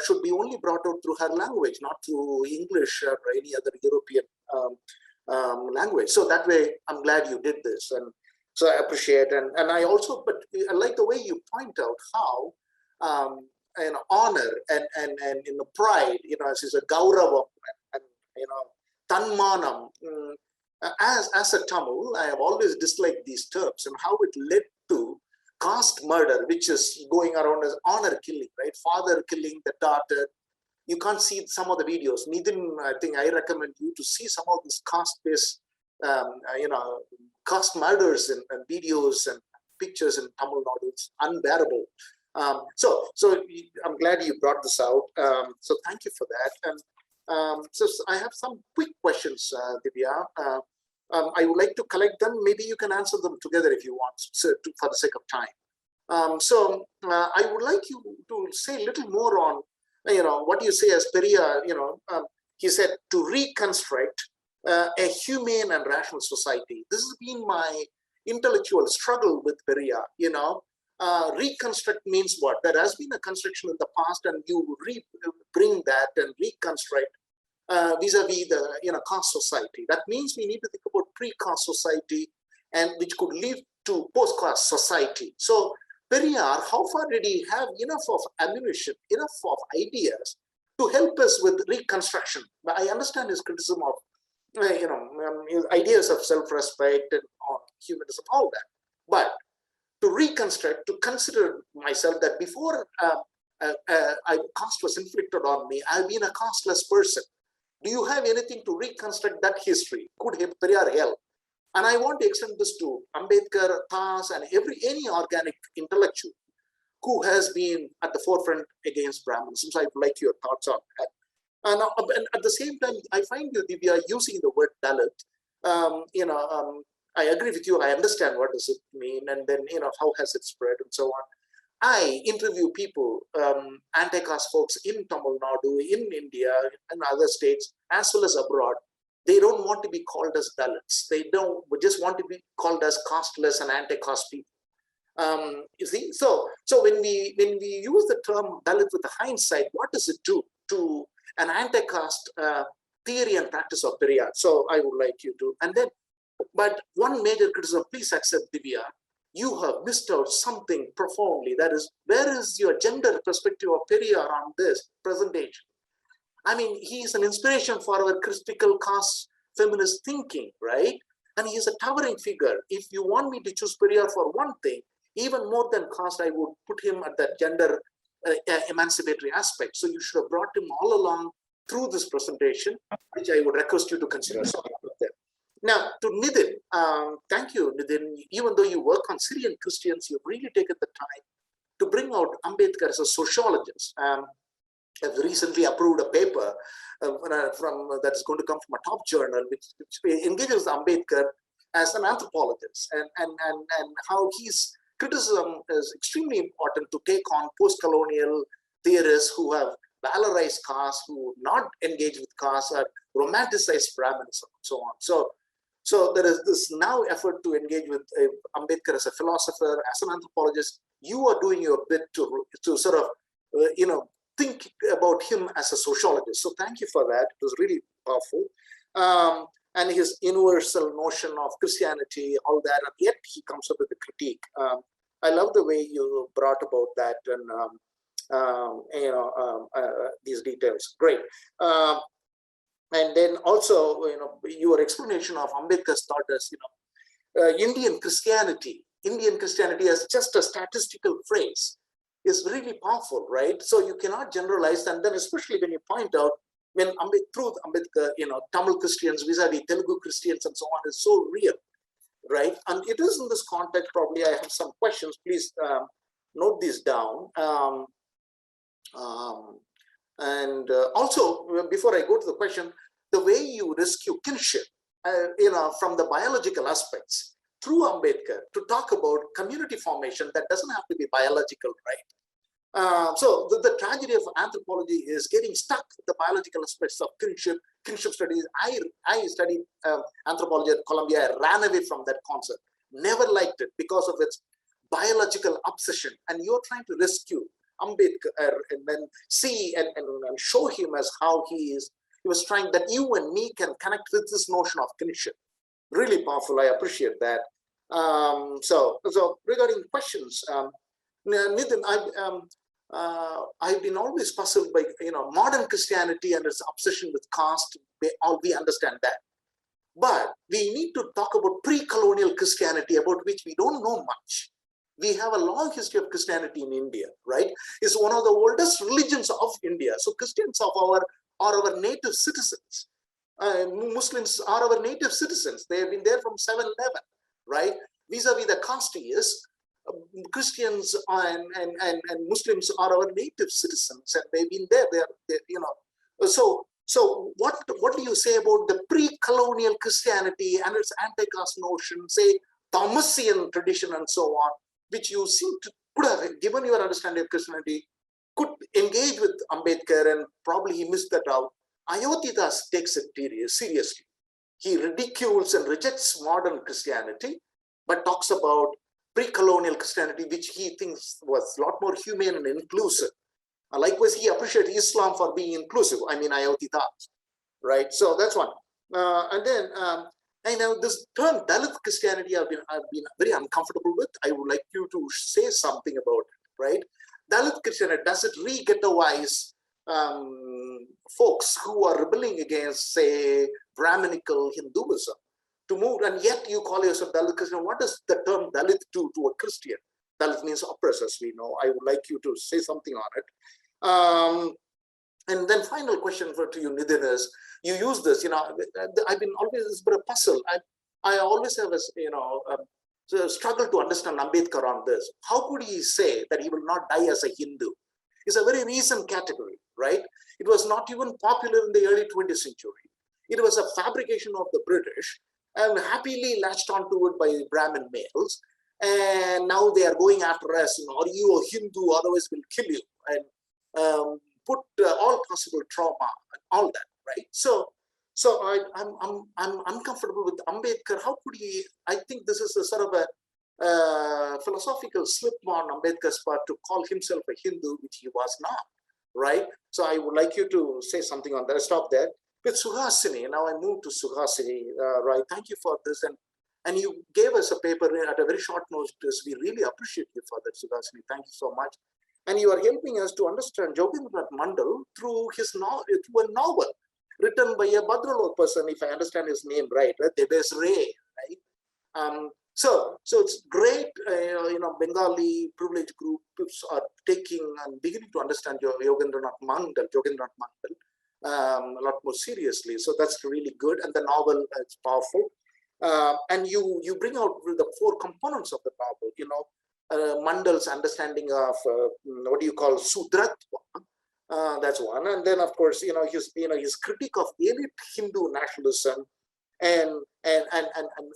should be only brought out through her language, not through English or any other European language. So that way, I'm glad you did this, and so I appreciate. And I also, but I like the way you point out how honor and pride, as is a gauravam and tanmanam. As a Tamil, I have always disliked these terms and how it led to caste murder, which is going around as honor killing, right? Father killing the daughter. You can't see some of the videos. Nidhin, I think I recommend you to see some of these caste-based, caste murders and videos and pictures in Tamil Nadu. It's unbearable. So I'm glad you brought this out. So thank you for that. And so I have some quick questions, Dhivya. I would like to collect them. Maybe you can answer them together if you want, for the sake of time. So I would like you to say a little more on, what you say as Periyar. He said to reconstruct a humane and rational society. This has been my intellectual struggle with Periyar. Reconstruct means what? There has been a construction in the past, and you bring that and reconstruct vis-a-vis the caste society. That means we need to think about pre-caste society, and which could lead to post-caste society. So Periyar, how far did he have enough of ammunition, enough of ideas to help us with reconstruction? I understand his criticism of, his ideas of self-respect and humanism, all that. But to reconstruct, to consider myself that before caste was inflicted on me, I've been a casteless person. Do you have anything to reconstruct that history? Could Periyar help? And I want to extend this to Ambedkar, Tas, and any organic intellectual who has been at the forefront against Brahmanism. So I'd like your thoughts on that. And at the same time, I find you, Dhivya, using the word Dalit. I agree with you. I understand what does it mean, and then how has it spread, and so on. I interview people, anti-caste folks in Tamil Nadu, in India, and other states, as well as abroad. They don't want to be called as Dalits. They just want to be called as casteless and anti-caste people. You see, so when we use the term Dalit with the hindsight, what does it do to an anti-caste theory and practice of Periyar? So I would like you to, and then, but one major criticism, please accept, Dhivya, you have missed out something profoundly. That is, where is your gender perspective of Periyar on this presentation? I mean, he is an inspiration for our critical caste feminist thinking, right? And he is a towering figure. If you want me to choose Periyar for one thing, even more than caste, I would put him at that gender emancipatory aspect. So you should have brought him all along through this presentation, which I would request you to consider. Now, to Nidhin, thank you, Nidhin. Even though you work on Syrian Christians, you've really taken the time to bring out Ambedkar as a sociologist. I've recently approved a paper that is going to come from a top journal, which engages Ambedkar as an anthropologist, and how his criticism is extremely important to take on post-colonial theorists who have valorized caste, who not engage with caste, or romanticize Brahmanism, and so on. So there is this now effort to engage with Ambedkar as a philosopher, as an anthropologist. You are doing your bit to sort of, think about him as a sociologist. So thank you for that. It was really powerful. And his universal notion of Christianity, all that, and yet he comes up with a critique. I love the way you brought about that and these details. Great. And then also, your explanation of Ambedkar's thought as, Indian Christianity as just a statistical phrase is really powerful, right? So you cannot generalize, and then especially when you point out when through Ambedkar, Tamil Christians vis-a-vis Telugu Christians and so on is so real, right? And it is in this context, probably I have some questions, please note these down. And also, before I go to the question, the way you rescue kinship, from the biological aspects through Ambedkar to talk about community formation that doesn't have to be biological, right? So the tragedy of anthropology is getting stuck with the biological aspects of kinship studies. I studied anthropology at Columbia. I ran away from that concept, never liked it because of its biological obsession. And you're trying to rescue Ambedkar and then see and show him as how he was trying that you and me can connect with this notion of kinship. Really powerful. I appreciate that. So regarding questions, Nidhin, I've been always puzzled by modern Christianity and its obsession with caste. We understand that, but we need to talk about pre-colonial Christianity, about which we don't know much. We have a long history of Christianity in India, right? It's one of the oldest religions of India. So Christians are our native citizens. Muslims are our native citizens. They have been there from 711, right? Vis-a-vis the castes, Christians and Muslims are our native citizens, and they've been there. So what do you say about the pre-colonial Christianity and its anti-caste notion, say Thomasian tradition and so on, which you seem to could have, given your understanding of Christianity, could engage with Ambedkar, and probably he missed that out. Ayyathurai takes it seriously. He ridicules and rejects modern Christianity, but talks about pre-colonial Christianity, which he thinks was a lot more humane and inclusive. Likewise, he appreciates Islam for being inclusive. I mean, Ayyathurai, right? So that's one. And then, this term Dalit Christianity, I've been very uncomfortable with. I would like you you to say something about it, right? Dalit Christianity, does it re-ghettoize folks who are rebelling against, say, Brahminical Hinduism to move? And yet you call yourself Dalit Christian. What does the term Dalit do to a Christian? Dalit means oppressors, we know. I would like you to say something on it. And then final question to you, Nidhin, is you use this, I've been always, it's been a puzzle. I always have a struggle to understand Ambedkar on this. How could he say that he will not die as a Hindu? It's a very recent category, right? It was not even popular in the early 20th century. It was a fabrication of the British and happily latched onto it by Brahmin males. And now they are going after us, are you a Hindu, otherwise we'll kill you. And put all possible trauma and all that, right? So I'm uncomfortable with Ambedkar. How could he? I think this is a sort of a philosophical slip on Ambedkar's part to call himself a Hindu, which he was not, right? So I would like you to say something on that. Stop there. With Suhasini, now I move to Suhasini. Roy, thank you for this, and you gave us a paper at a very short notice. We really appreciate you for that, Suhasini. Thank you so much. And you are helping us to understand Jogendran Mondal through through a novel written by a Bhadralok person, if I understand his name right, Barishaler, right? So it's great, Bengali privileged groups are taking and beginning to understand Jogendran Mondal a lot more seriously. So that's really good. And the novel is powerful. And you bring out the 4 components of the novel, Mondal's understanding of what do you call Sudratva, that's one, and then of course his critique of elite Hindu nationalism, and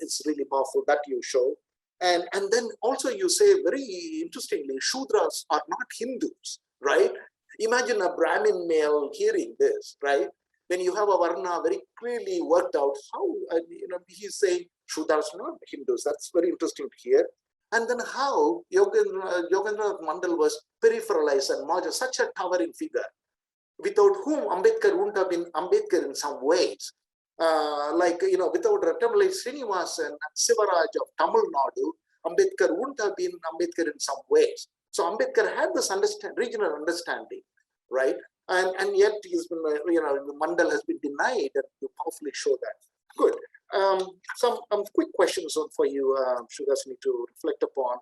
it's really powerful that you show, and then also you say very interestingly, Shudras are not Hindus, right? Imagine a Brahmin male hearing this, right? When you have a Varna very clearly worked out, how he's saying Shudras are not Hindus. That's very interesting to hear. And then how Jogendran Mondal was peripheralized and merged, such a towering figure, without whom Ambedkar wouldn't have been Ambedkar in some ways. Without Rattamalai Srinivasan and Sivaraj of Tamil Nadu, Ambedkar wouldn't have been Ambedkar in some ways. So Ambedkar had this regional understanding, right? And yet he's been, Mondal has been denied, and you powerfully show that. Good. Some quick questions for you, Suhasini, to reflect upon.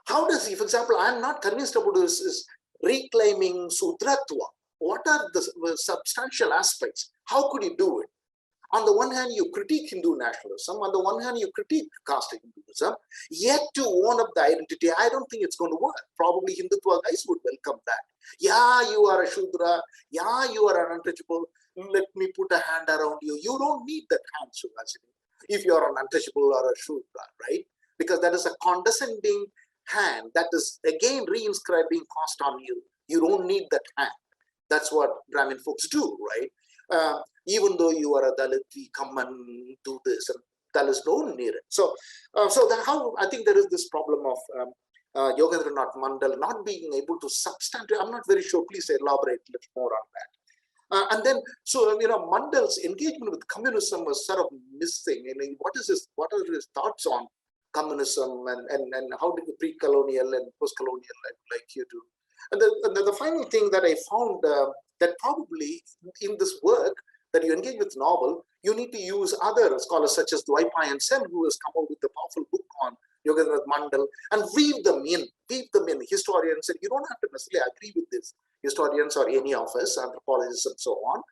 How does he, for example, I'm not convinced about this, is reclaiming Sudratva. What are the substantial aspects? How could he do it? On the one hand, you critique Hindu nationalism. On the one hand, you critique caste Hinduism. Yet to own up the identity, I don't think it's going to work. Probably Hindutva guys would welcome that. Yeah, you are a Shudra. Yeah, you are an untouchable. Let me put a hand around you. You don't need that hand, Suhasini, if you are an untouchable or a Shudra, right? Because that is a condescending hand that is again reinscribing caste on you. You don't need that hand. That's what Brahmin folks do, right? Even though you are a Dalit, we come and do this, and Dalits don't need it. So how I think there is this problem of Jogendran Mondal not being able to substantiate. I'm not very sure. Please elaborate a little more on that. And then, Mondal's engagement with communism was sort of missing. What are his thoughts on communism and how did the pre-colonial and post-colonial, I would like you to. And the final thing that I found that probably in this work that you engage with novel, you need to use other scholars such as Dwight and Sen, who has come out with a powerful book on Jogendran Mondal, and weave them in. Historians, and you don't have to necessarily agree with this, historians or any of us, anthropologists and so on,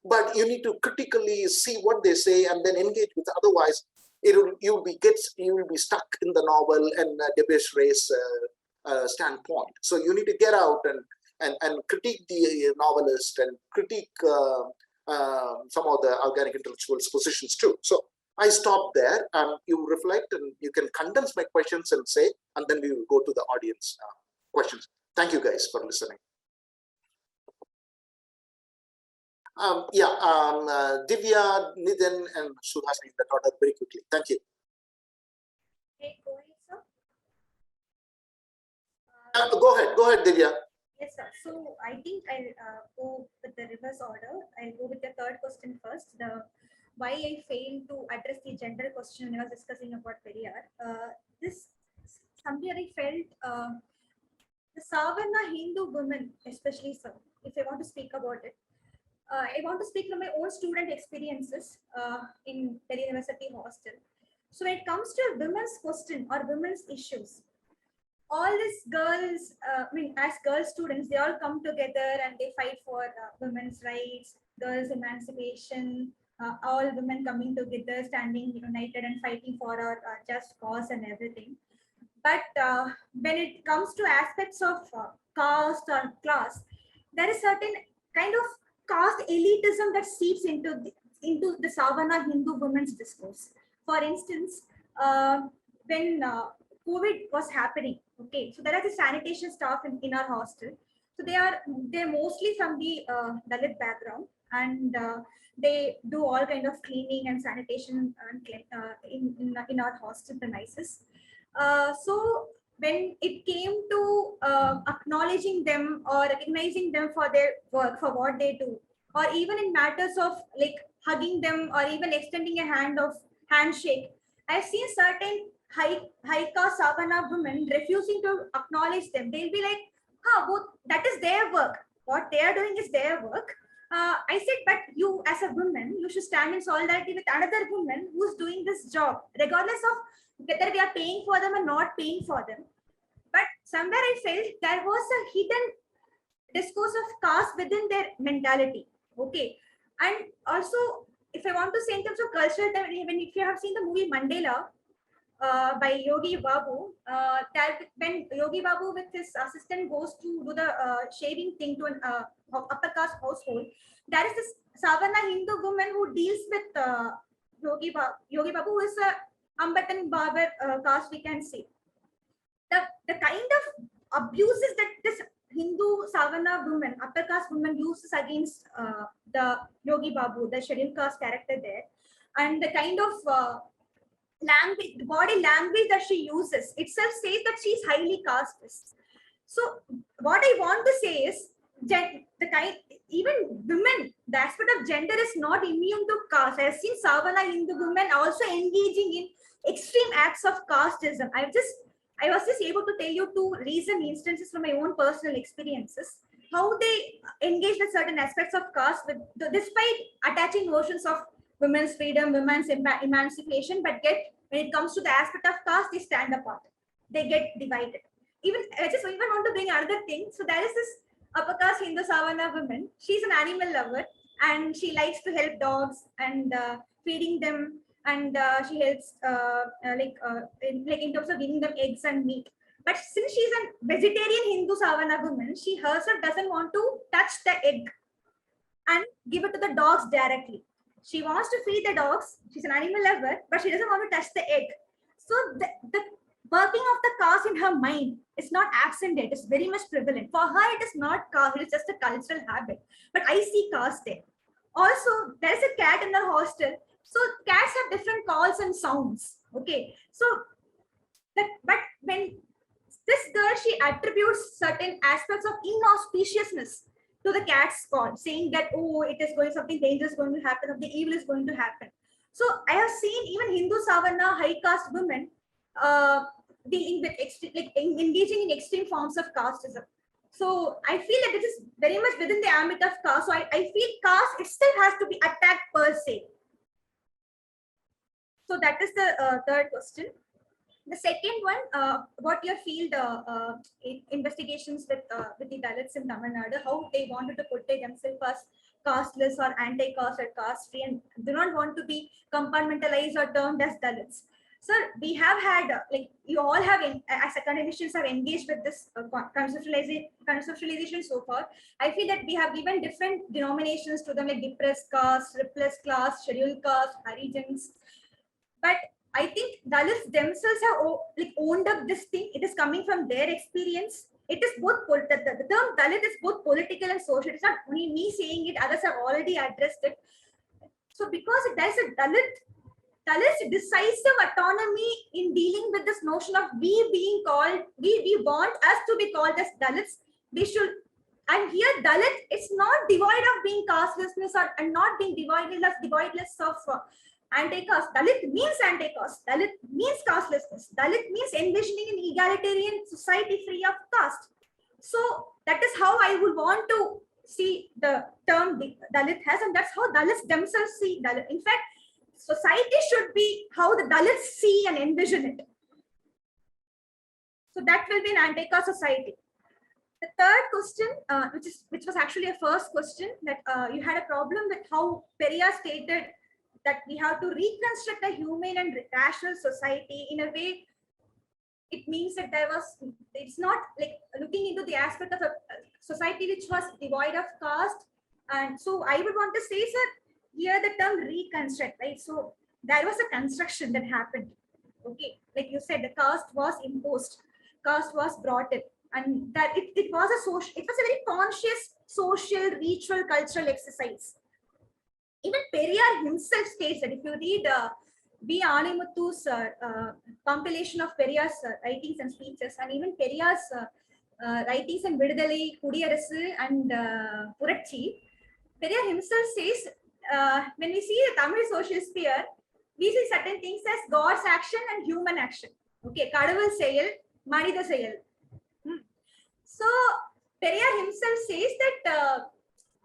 but you need to critically see what they say and then engage with. Otherwise, you will be stuck in the novel and debate race standpoint. So you need to get out and critique the novelist and critique some of the organic intellectuals' positions too. So I stop there, and you reflect, and you can condense my questions and say, and then we will go to the audience questions. Thank you guys for listening. Dhivya, Nidhin, and Suhasini, that order very quickly. Thank you. Okay, go ahead, sir. Go ahead, Dhivya. Yes, sir. So I think I'll go with the reverse order. I'll go with the third question first. Why I failed to address the gender question when I was discussing about Periyar. This somewhere I felt the Savana Hindu women, especially, so if I want to speak about it, I want to speak from my own student experiences in the university hostel. So when it comes to women's question or women's issues, all these girls, as girl students, they all come together and they fight for women's rights, girls' emancipation, all women coming together, standing united and fighting for our just cause and everything. But when it comes to aspects of caste or class, there is certain kind of caste elitism that seeps into the Savana Hindu women's discourse. For instance, when COVID was happening, okay, so there are the sanitation staff in our hostel. So they're mostly from the Dalit background, and they do all kind of cleaning and sanitation in our hostel premises. So when it came to acknowledging them or recognizing them for their work, for what they do, or even in matters of like hugging them or even extending a handshake, I've seen certain high caste Savana women refusing to acknowledge them. They'll be like, that is their work. What they are doing is their work. I said, but you as a woman, you should stand in solidarity with another woman who's doing this job, regardless of whether we are paying for them or not paying for them. But somewhere I felt there was a hidden discourse of caste within their mentality. Okay. And also, if I want to say in terms of culture, if you have seen the movie Mandela by Yogi Babu, that when Yogi Babu with his assistant goes to do the shaving thing to an upper caste household, there is this Savana Hindu woman who deals with Yogi Babu, who is a Ambedkar Barber caste, we can say. The kind of abuses that this Hindu Savana woman, upper caste woman uses against the Yogi Babu, the scheduled caste character there, and the kind of language, the body language that she uses itself says that she is highly casteist. So what I want to say is, even women, the aspect of gender is not immune to caste. I have seen Savana Hindu women also engaging in extreme acts of casteism. I was just able to tell you two recent instances from my own personal experiences, how they engage with certain aspects of caste despite attaching notions of women's freedom, women's emancipation, but when it comes to the aspect of caste, they stand apart. They get divided. I just even want to bring another thing. So there is this upper caste Hindu Savana woman. She's an animal lover and she likes to help dogs and feeding them. And she helps in terms of giving them eggs and meat. But since she's a vegetarian Hindu Savana woman, she herself doesn't want to touch the egg and give it to the dogs directly. She wants to feed the dogs. She's an animal lover, but she doesn't want to touch the egg. So the working of the caste in her mind is not absent there. It is very much prevalent. For her, it is not caste. It is just a cultural habit. But I see caste there. Also, there's a cat in her hostel. So cats have different calls and sounds. Okay. So but when this girl, she attributes certain aspects of inauspiciousness to the cat's call, saying that, oh, it is going, something dangerous is going to happen, something evil is going to happen. So I have seen even Hindu Savana high caste women dealing with engaging in extreme forms of casteism. So I feel that this is very much within the ambit of caste. So I feel caste itself has to be attacked per se. So that is the third question. The second one, what your field investigations with the Dalits in Tamil Nadu, how they wanted to portray themselves as casteless or anti-caste or caste-free and do not want to be compartmentalized or termed as Dalits. So we have had, you all have, as academicians, have engaged with this conceptualization so far. I feel that we have given different denominations to them, like depressed caste, repressed class, scheduled caste, Harijans. But I think Dalits themselves have owned up this thing. It is coming from their experience. It is both, the term Dalit is both political and social. It's not only me saying it, others have already addressed it. So because there is a Dalits decisive autonomy in dealing with this notion of we being called, we want us to be called as Dalits. We should, and here Dalit, it's not devoid of being castelessness and not being dividedless of Anti-caste. Dalit means anti-caste. Dalit means castelessness. Dalit means envisioning an egalitarian society free of caste. So that is how I would want to see the term Dalit has, and that's how Dalits themselves see Dalit. In fact, society should be how the Dalits see and envision it. So that will be an anti-caste society. The third question, which was actually a first question, that you had a problem with how Periyar stated that we have to reconstruct a humane and rational society in a way. It means that it's not like looking into the aspect of a society which was devoid of caste. And so I would want to say, sir, here the term reconstruct, right? So there was a construction that happened. Okay, like you said, the caste was imposed, caste was brought in, and that it was a very conscious social, ritual, cultural exercise. Even Periyar himself states that if you read B. Animuthu's compilation of Periyar's writings and speeches, and even Periyar's writings in Vidudalai, Kudiyarasu, and Puratchi, Periyar himself says, when we see the Tamil social sphere, we see certain things as God's action and human action. Okay, Kadavul Seyal, Manida Seyal. So Periyar himself says that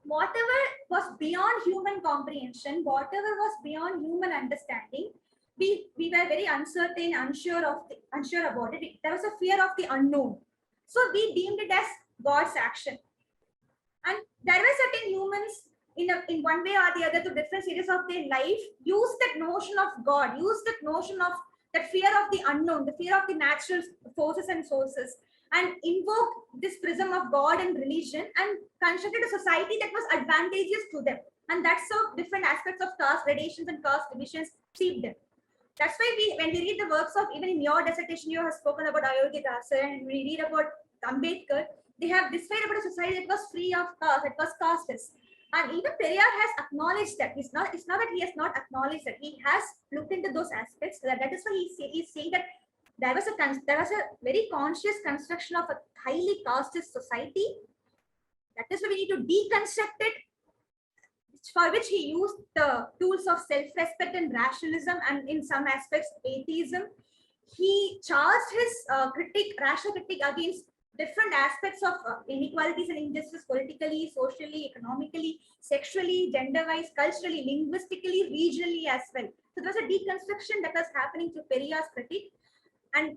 whatever was beyond human comprehension, whatever was beyond human understanding, we were very uncertain, unsure about it. There was a fear of the unknown. So we deemed it as God's action. And there were certain humans in one way or the other, to different stages of their life, use that notion of God, use that notion of that fear of the unknown, the fear of the natural forces and sources, and invoke this prism of God and religion and constructed a society that was advantageous to them. And that's how different aspects of caste gradations and caste divisions seeped in. That's why when we read the works of, even in your dissertation, you have spoken about Ayyathurai, and we read about Ambedkar, they have described about a society that was free of caste, that was casteless. And even Periyar has acknowledged that. It's not that he has not acknowledged that. He has looked into those aspects. That is why he's saying that there was a very conscious construction of a highly casteist society. That is why we need to deconstruct it, for which he used the tools of self-respect and rationalism, and in some aspects atheism. He charged his rational critique against different aspects of inequalities and injustice, politically, socially, economically, sexually, gender-wise, culturally, linguistically, regionally as well. So there was a deconstruction that was happening to Periyar's critique. And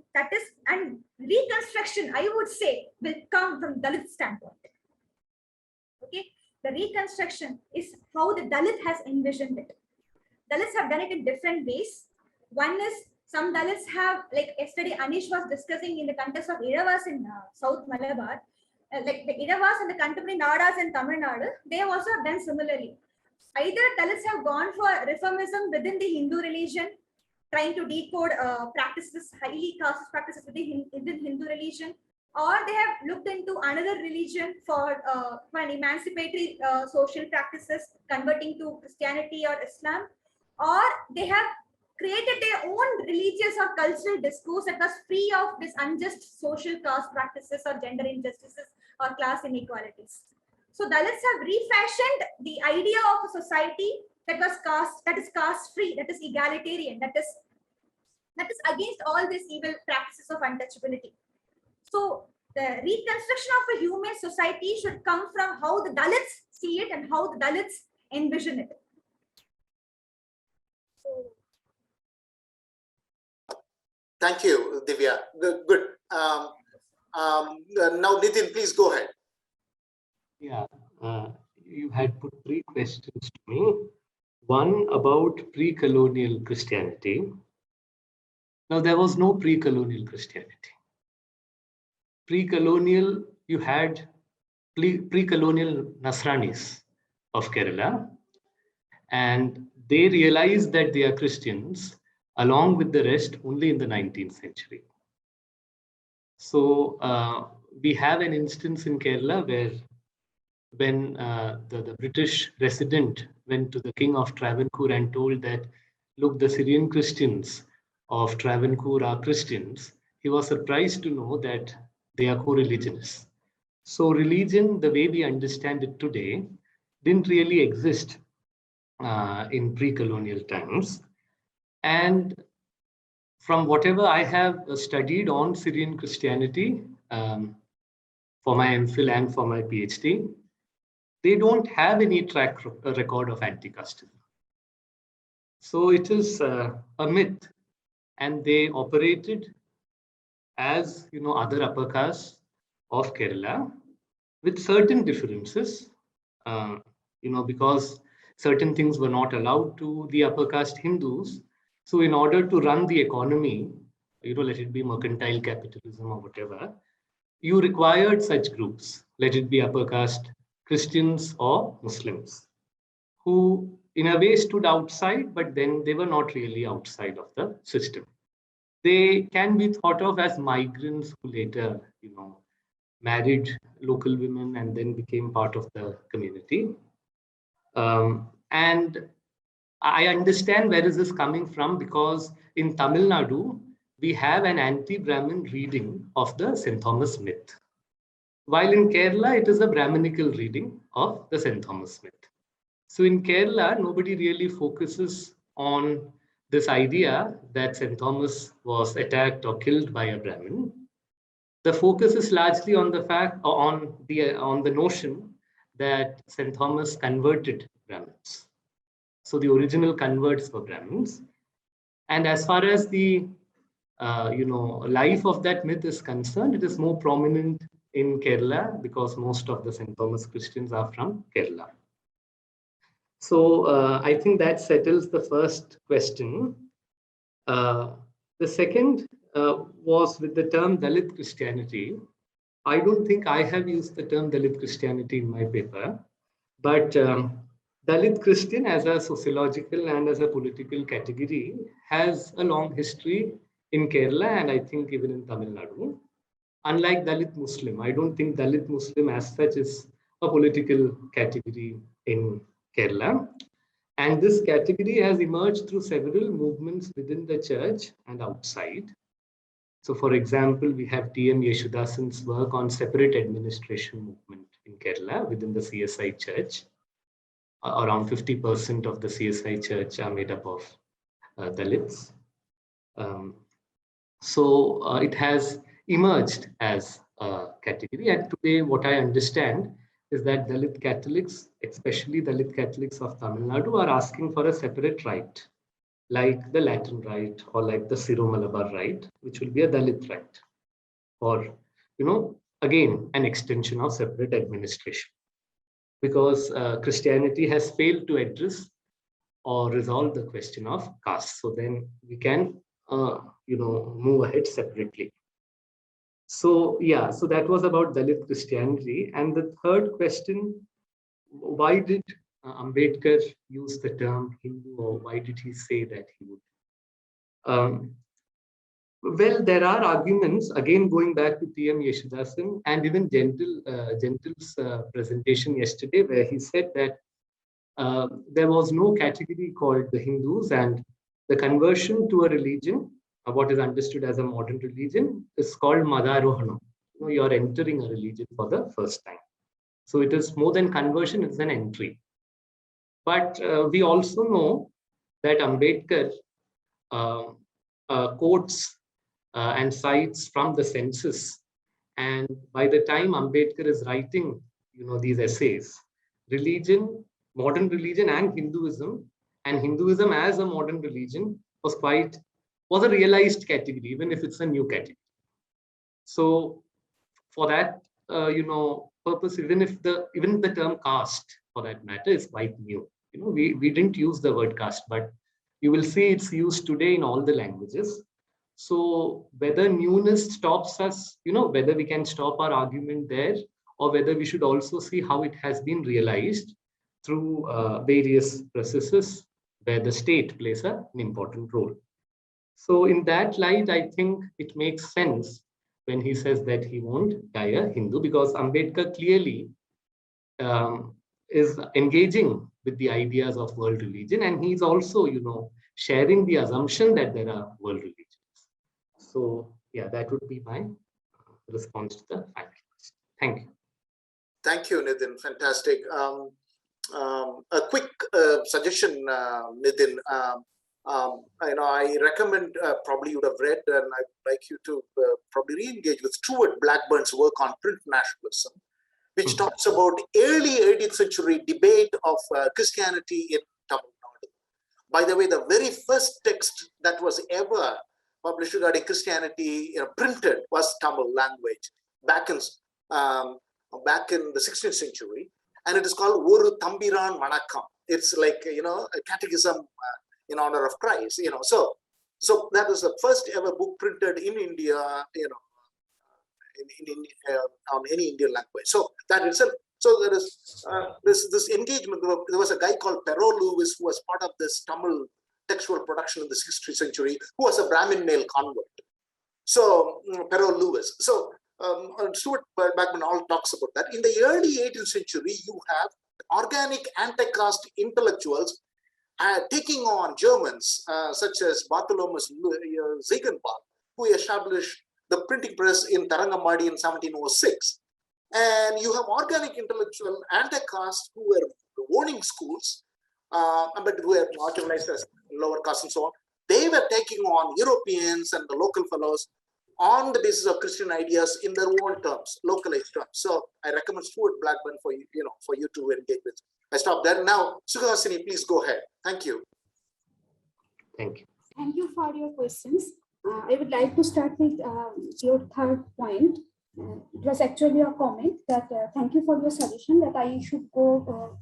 reconstruction, I would say, will come from Dalit standpoint. Okay, the reconstruction is how the Dalit has envisioned it. Dalits have done it in different ways. One is, some Dalits have, like yesterday Anish was discussing in the context of Iravas in South Malabar, like the Iravas and the contemporary Nadas in Tamil Nadu, they also have done similarly. Either Dalits have gone for reformism within the Hindu religion, trying to decode practices, highly caste practices within Hindu religion, or they have looked into another religion for an emancipatory social practices, converting to Christianity or Islam, or they have created their own religious or cultural discourse that was free of this unjust social caste practices or gender injustices or class inequalities. So Dalits have refashioned the idea of a society that is caste free, that is egalitarian, that is against all these evil practices of untouchability. So the reconstruction of a human society should come from how the Dalits see it and how the Dalits envision it. Thank you, Dhivya. Good. Now, Nidhin, please go ahead. Yeah, you had put three questions to me. One about pre-colonial Christianity. Now, there was no pre-colonial Christianity. Pre-colonial, you had pre-colonial Nasranis of Kerala, and they realized that they are Christians along with the rest only in the 19th century. So we have an instance in Kerala where when the British resident went to the king of Travancore and told that, look, the Syrian Christians of Travancore are Christians, he was surprised to know that they are co-religionists. So religion, the way we understand it today, didn't really exist in pre-colonial times. And from whatever I have studied on Syrian Christianity for my MPhil and for my PhD, they don't have any track record of anti-casteism. So it is a myth, and they operated as other upper castes of Kerala with certain differences, because certain things were not allowed to the upper caste Hindus. So in order to run the economy, let it be mercantile capitalism or whatever, you required such groups, let it be upper caste Christians or Muslims, who in a way stood outside, but then they were not really outside of the system. They can be thought of as migrants who later, married local women and then became part of the community. And I understand where is this coming from, because in Tamil Nadu, we have an anti-Brahmin reading of the St. Thomas myth. While in Kerala, it is a Brahminical reading of the St. Thomas myth. So in Kerala, nobody really focuses on this idea that St. Thomas was attacked or killed by a Brahmin. The focus is largely on the fact, on the notion that St. Thomas converted Brahmins. So the original converts were Brahmins. And as far as the life of that myth is concerned, it is more prominent in Kerala because most of the St. Thomas Christians are from Kerala. So I think that settles the first question. The second was with the term Dalit Christianity. I don't think I have used the term Dalit Christianity in my paper, but Dalit Christian as a sociological and as a political category has a long history in Kerala, and I think even in Tamil Nadu. Unlike Dalit Muslim, I don't think Dalit Muslim as such is a political category in Kerala. And this category has emerged through several movements within the church and outside. So for example, we have T.M. Yeshudasan's work on separate administration movement in Kerala within the CSI church. Around 50% of the CSI church are made up of Dalits. So it has emerged as a category. And today, what I understand is that Dalit Catholics, especially Dalit Catholics of Tamil Nadu, are asking for a separate rite, like the Latin rite or like the Syro-Malabar rite, which will be a Dalit rite, or, again, an extension of separate administration. Because Christianity has failed to address or resolve the question of caste. So then we can, move ahead separately. So yeah, so that was about Dalit Christianity. And the third question, why did Ambedkar use the term Hindu, or why did he say that he would? Well, there are arguments, again, going back to T.M. Yeshudasan and even Gentle's presentation yesterday, where he said that there was no category called the Hindus, and the conversion to a religion, what is understood as a modern religion, is called Madarohanam. You are entering a religion for the first time. So it is more than conversion, it's an entry. But we also know that Ambedkar quotes and cites from the census. And by the time Ambedkar is writing, these essays, religion, modern religion and Hinduism as a modern religion was a realized category, even if it's a new category. So for that, purpose, even the term caste, for that matter, is quite new. We didn't use the word caste, but you will see it's used today in all the languages. So whether newness stops us, whether we can stop our argument there, or whether we should also see how it has been realized through various processes where the state plays an important role. So in that light, I think it makes sense when he says that he won't die a Hindu, because Ambedkar clearly is engaging with the ideas of world religion, and he's also, sharing the assumption that there are world religions. So yeah, that would be my response to the final question. Thank you. Thank you, Nidhin. Fantastic. A quick suggestion, Nidhin. I recommend, probably you would have read, and I'd like you to probably re-engage with Stuart Blackburn's work on print nationalism, which talks about early 18th century debate of Christianity in Tamil Nadu. By the way, the very first text that was ever published regarding Christianity printed was Tamil language back in the 16th century, and it is called Oru Thambiran Vanakkam. It's like a catechism in honor of Christ. So that was the first ever book printed in India, on any Indian language. So that itself. So there is this engagement. There was a guy called Periyar Lewis who was part of this Tamil textual production in the 16th century, who was a Brahmin male convert. So Periyar Lewis. So Stuart Blackburn all talks about that. In the early 18th century, you have organic anti-caste intellectuals taking on Germans such as Bartholomew Ziegenbalg, who established the printing press in Tarangamadi in 1706. And you have organic intellectual anti-caste who were owning schools, but who were marginalized as lower caste and so on. They were taking on Europeans and the local fellows on the basis of Christian ideas in their own terms, localized terms. So I recommend Stuart Blackburn for you, for you to engage with. I stop there. Now, Suhasini, please go ahead. Thank you. Thank you. Thank you for your questions. I would like to start with your third point. It was actually a comment that thank you for your suggestion that I should go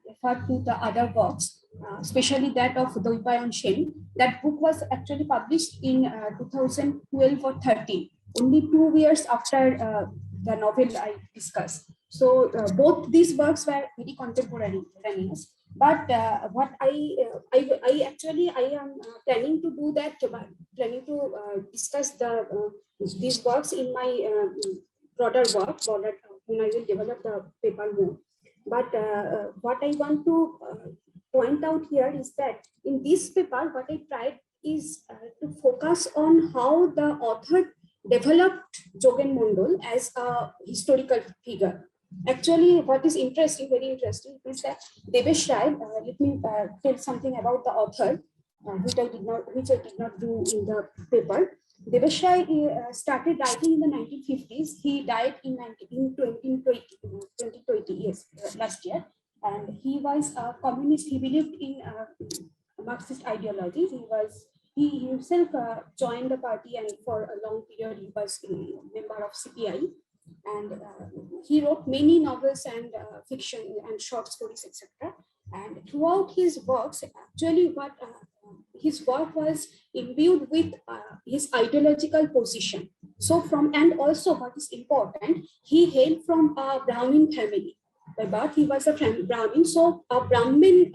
refer to the other works, especially that of Doipayon Shen. That book was actually published in 2012 or 13, only 2 years after the novel I discussed. So both these works were very contemporaneous. But what I am planning to do that, planning to discuss these works in my broader work, when I will develop the paper more. But what I want to point out here is that in this paper, what I tried is to focus on how the author developed Jogen Mondal as a historical figure. Actually, what is interesting, very interesting, is that Devesh Rai, let me tell something about the author, which I did not do in the paper. Devesh Rai started writing in the 1950s. He died in 2020, yes, last year. And he was a communist. He believed in Marxist ideology. He himself joined the party, and for a long period he was a member of CPI. And he wrote many novels and fiction and short stories, etc. And throughout his works, actually, his work was imbued with his ideological position. So and also what is important, he hailed from a Brahmin family. By birth, he was a Brahmin. So a Brahmin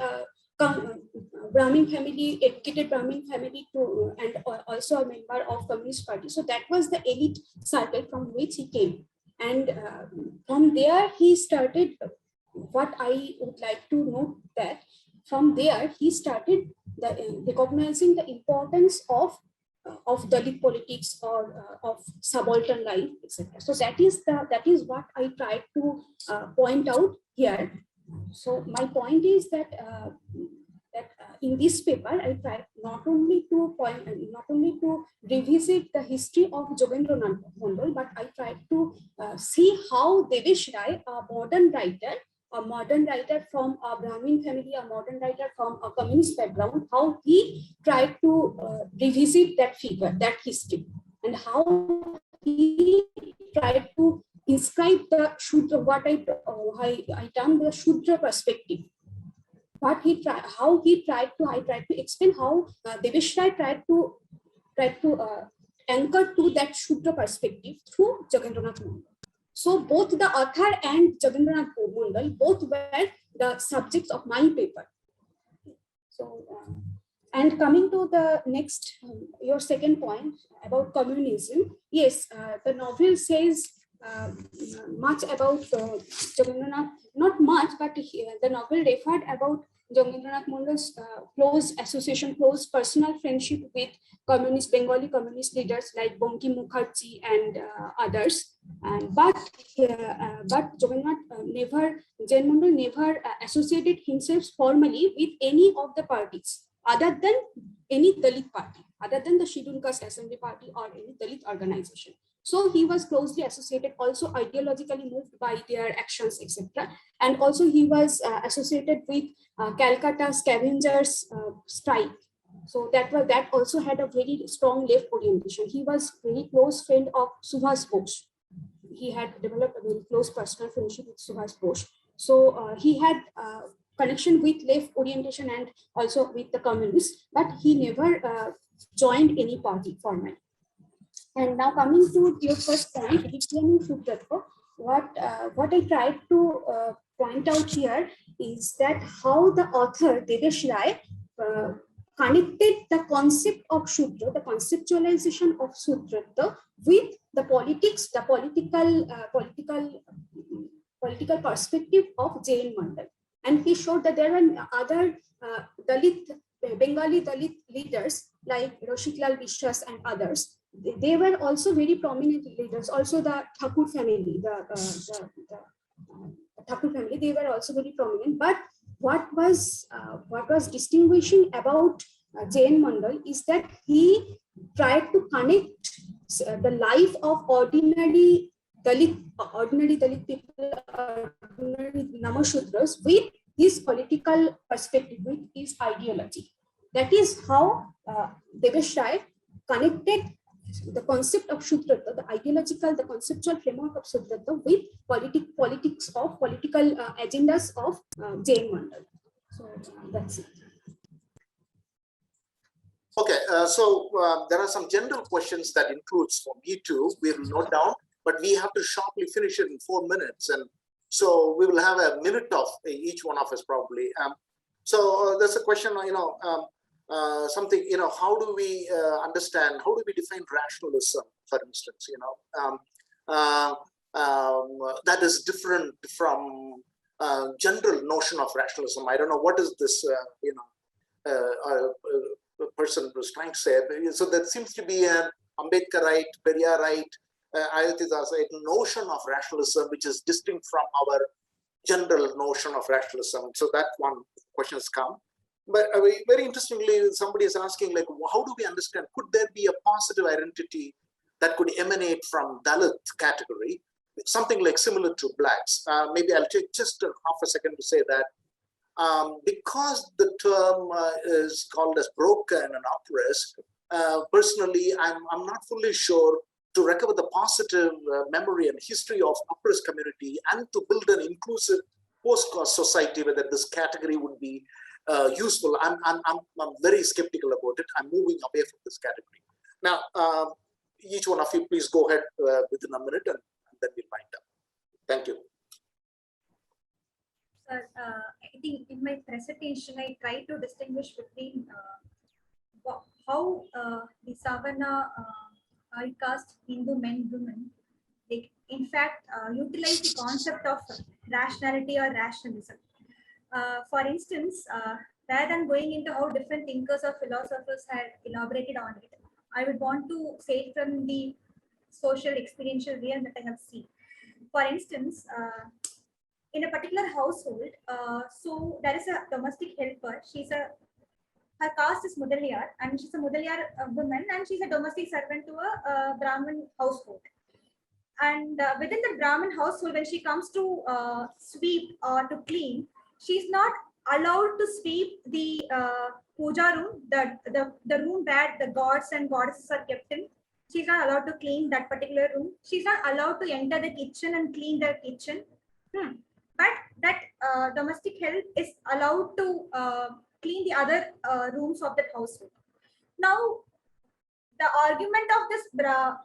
family, educated Brahmin family, and also a member of Communist Party. So that was the elite circle from which he came. And from there, he started, what I would like to note that from there, he started recognizing the importance of Dalit politics or of subaltern life, etc. So that is what I tried to point out here. So my point is that in this paper, I tried not only to revisit the history of Gajendran Mondal, but I tried to see how Devesh Rai, a modern writer from a Brahmin family, a modern writer from a communist background, how he tried to revisit that figure, that history, and how he tried to inscribe the Shudra, what I termed the Shudra perspective. I tried to explain how Devesh Rai tried to anchor to that Shudra perspective through Jagendran Mondal. So both the author and Jagendran Mondal, both were the subjects of my paper. So, and coming to the next, your second point about communism, yes, the novel says much about Jagendran, not much, but the novel referred about Jogendranath Mondal's close association, close personal friendship with Bengali communist leaders like Bankim Mukherjee and others. But Jain Mondal never associated himself formally with any of the parties other than any Dalit party, other than the Scheduled Caste Assembly Party or any Dalit organization. So he was closely associated, also ideologically moved by their actions, etc. And also he was associated with Calcutta scavengers strike. So that also had a very strong left orientation. He was very close friend of Subhas Bose. He had developed a very close personal friendship with Subhas Bose. So he had connection with left orientation and also with the communists, but he never joined any party formally. And now coming to your first point, reclaiming Shudratta, what I tried to point out here is that how the author Devesh Rai connected the concept of Shudra, the conceptualization of Shudratta, with the politics, the political perspective of Jain Mondal. And he showed that there were other Bengali Dalit leaders like Roshiklal Bishwas and others. They were also very prominent leaders. Also the Thakur family, the Thakur family, they were also very prominent. But what was distinguishing about Jain Mondal is that he tried to connect the life of ordinary Dalit people, ordinary Namashudras, with his political perspective, with his ideology. That is how Devesh Rai connected the concept of Shudratta, the ideological, the conceptual framework of Shudratta, with political agendas of Jain Mondal. So that's it. Okay, there are some general questions that includes for me too. We'll note down, but we have to sharply finish it in 4 minutes, and so we will have a minute of each one of us probably. There's a question, something, how do we understand, how do we define rationalism, for instance, that is different from general notion of rationalism. I don't know what is this, person was trying to say. So there seems to be an Ambedkarite, Periyarite, Ayyathurai notion of rationalism, which is distinct from our general notion of rationalism. So that one question has come. But very interestingly, somebody is asking, like, how do we understand, could there be a positive identity that could emanate from Dalit category, something like similar to blacks? Maybe I'll take just half a second to say that because the term is called as broken and oppressed, personally, I'm not fully sure to recover the positive memory and history of oppressed community and to build an inclusive post-caste society, whether this category would be useful. I'm very skeptical about it. I'm moving away from this category. Now, each one of you, please go ahead within a minute and then we'll wind up. Thank you. Sir, I think in my presentation, I try to distinguish between how the Savana high caste Hindu men, women, they in fact utilize the concept of rationality or rationalism. For instance, rather than going into how different thinkers or philosophers had elaborated on it, I would want to say it from the social experiential realm that I have seen. For instance, in a particular household, so there is a domestic helper. Her caste is Mudaliyar, and she's a Mudaliyar woman, and she's a domestic servant to a Brahmin household. And within the Brahmin household, when she comes to sweep or to clean, she's not allowed to sweep the puja room, the room where the gods and goddesses are kept in. She's not allowed to clean that particular room. She's not allowed to enter the kitchen and clean the kitchen. But that domestic help is allowed to clean the other rooms of that household. Now, the argument of this,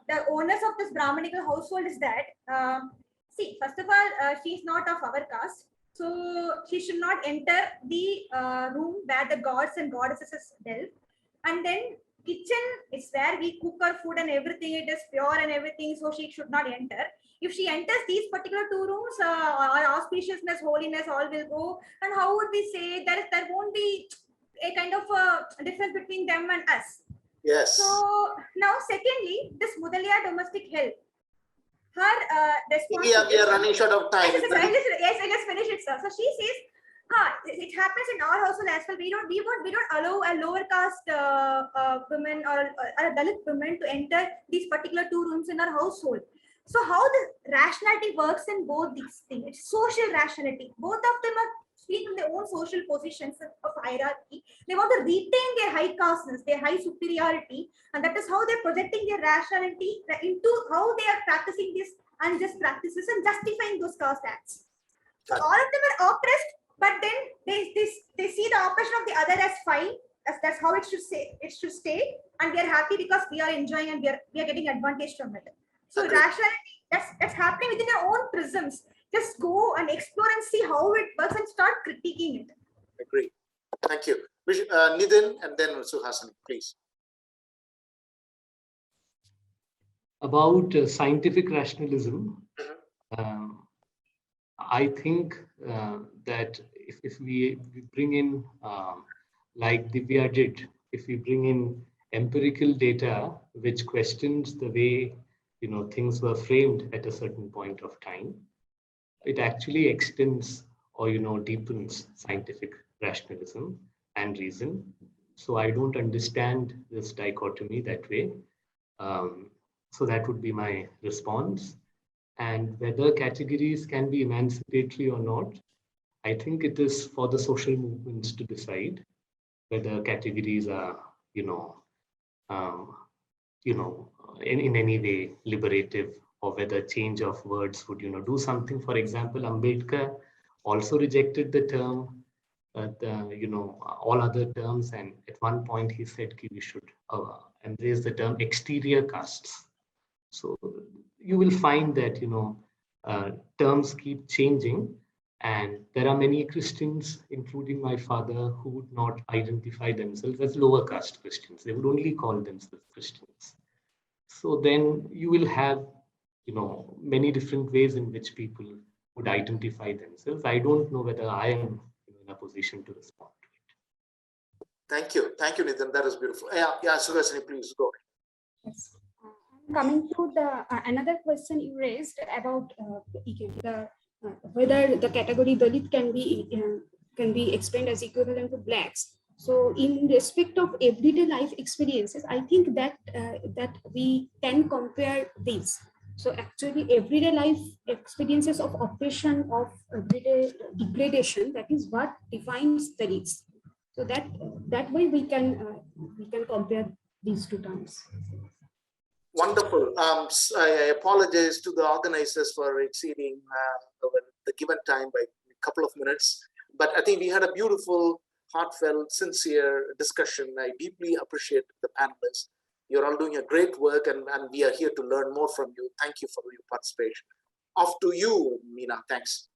the owners of this Brahmanical household is that, see, first of all, she's not of our caste. So she should not enter the room where the gods and goddesses dwell. And then kitchen is where we cook our food and everything, it is pure and everything, so she should not enter. If she enters these particular two rooms, our auspiciousness, holiness, all will go. And how would we say there won't be a kind of a difference between them and us? Yes. So now, secondly, this Mudaliya domestic help. Her response. We are running short of time. Yes, let's finish it, sir. So she says, it happens in our household as well. We don't allow a lower caste women or a Dalit women to enter these particular two rooms in our household. So how the rationality works in both these things? It's social rationality. Both of them are speaking their own social positions of hierarchy. They want to retain their high casteness, their high superiority, and that is how they're projecting their rationality into how they are practicing these unjust practices and justifying those caste acts. So all of them are oppressed, but then they see the oppression of the other as fine. That's how it should stay, and we are happy because we are enjoying and we are getting advantage from it. So rationality, that's happening within your own prisms. Just go and explore and see how it works and start critiquing it. Agree. Thank you. Nidhin and then Suhasini, please. About scientific rationalism, I think that if we bring in, like Dhivya did, if we bring in empirical data which questions the way things were framed at a certain point of time, it actually extends or deepens scientific rationalism and reason. So I don't understand this dichotomy that way. So that would be my response. And whether categories can be emancipatory or not, I think it is for the social movements to decide whether categories are, in any way liberative, or whether change of words would, do something. For example, Ambedkar also rejected the term, all other terms, and at one point he said we should embrace the term exterior castes. So you will find that terms keep changing, and there are many Christians, including my father, who would not identify themselves as lower caste Christians. They would only call themselves Christians. So then you will have many different ways in which people would identify themselves. I don't know whether I am in a position to respond to it. Thank you, Nidhin. That is beautiful. Yeah, Suhasini, please go ahead. Yes. Coming to the another question you raised about whether the category Dalit can be explained as equivalent to blacks. So in respect of everyday life experiences, I think that that we can compare these. So actually everyday life experiences of oppression, of everyday degradation, that is what defines Dalits. So that way we can compare these two terms. Wonderful. I apologize to the organizers for exceeding the given time by a couple of minutes, but I think we had a beautiful, heartfelt, sincere discussion. I deeply appreciate the panelists. You're all doing a great work, and we are here to learn more from you. Thank you for your participation. Off to you, Meena. Thanks.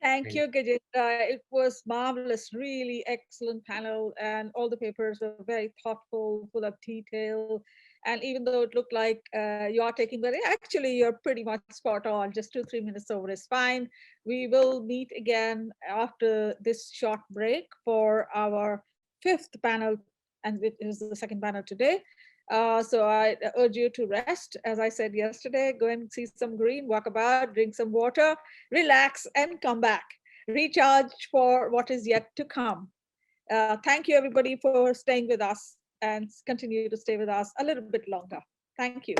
Thank you, Gajendran. It was marvelous, really excellent panel, and all the papers were very thoughtful, full of detail. And even though it looked like you are taking, but actually you're pretty much spot on. Just 2-3 minutes over is fine. We will meet again after this short break for our 5th panel, and it is the 2nd panel today. So I urge you to rest. As I said yesterday, go and see some green, walk about, drink some water, relax, and come back. Recharge for what is yet to come. Thank you, everybody, for staying with us, and continue to stay with us a little bit longer. Thank you.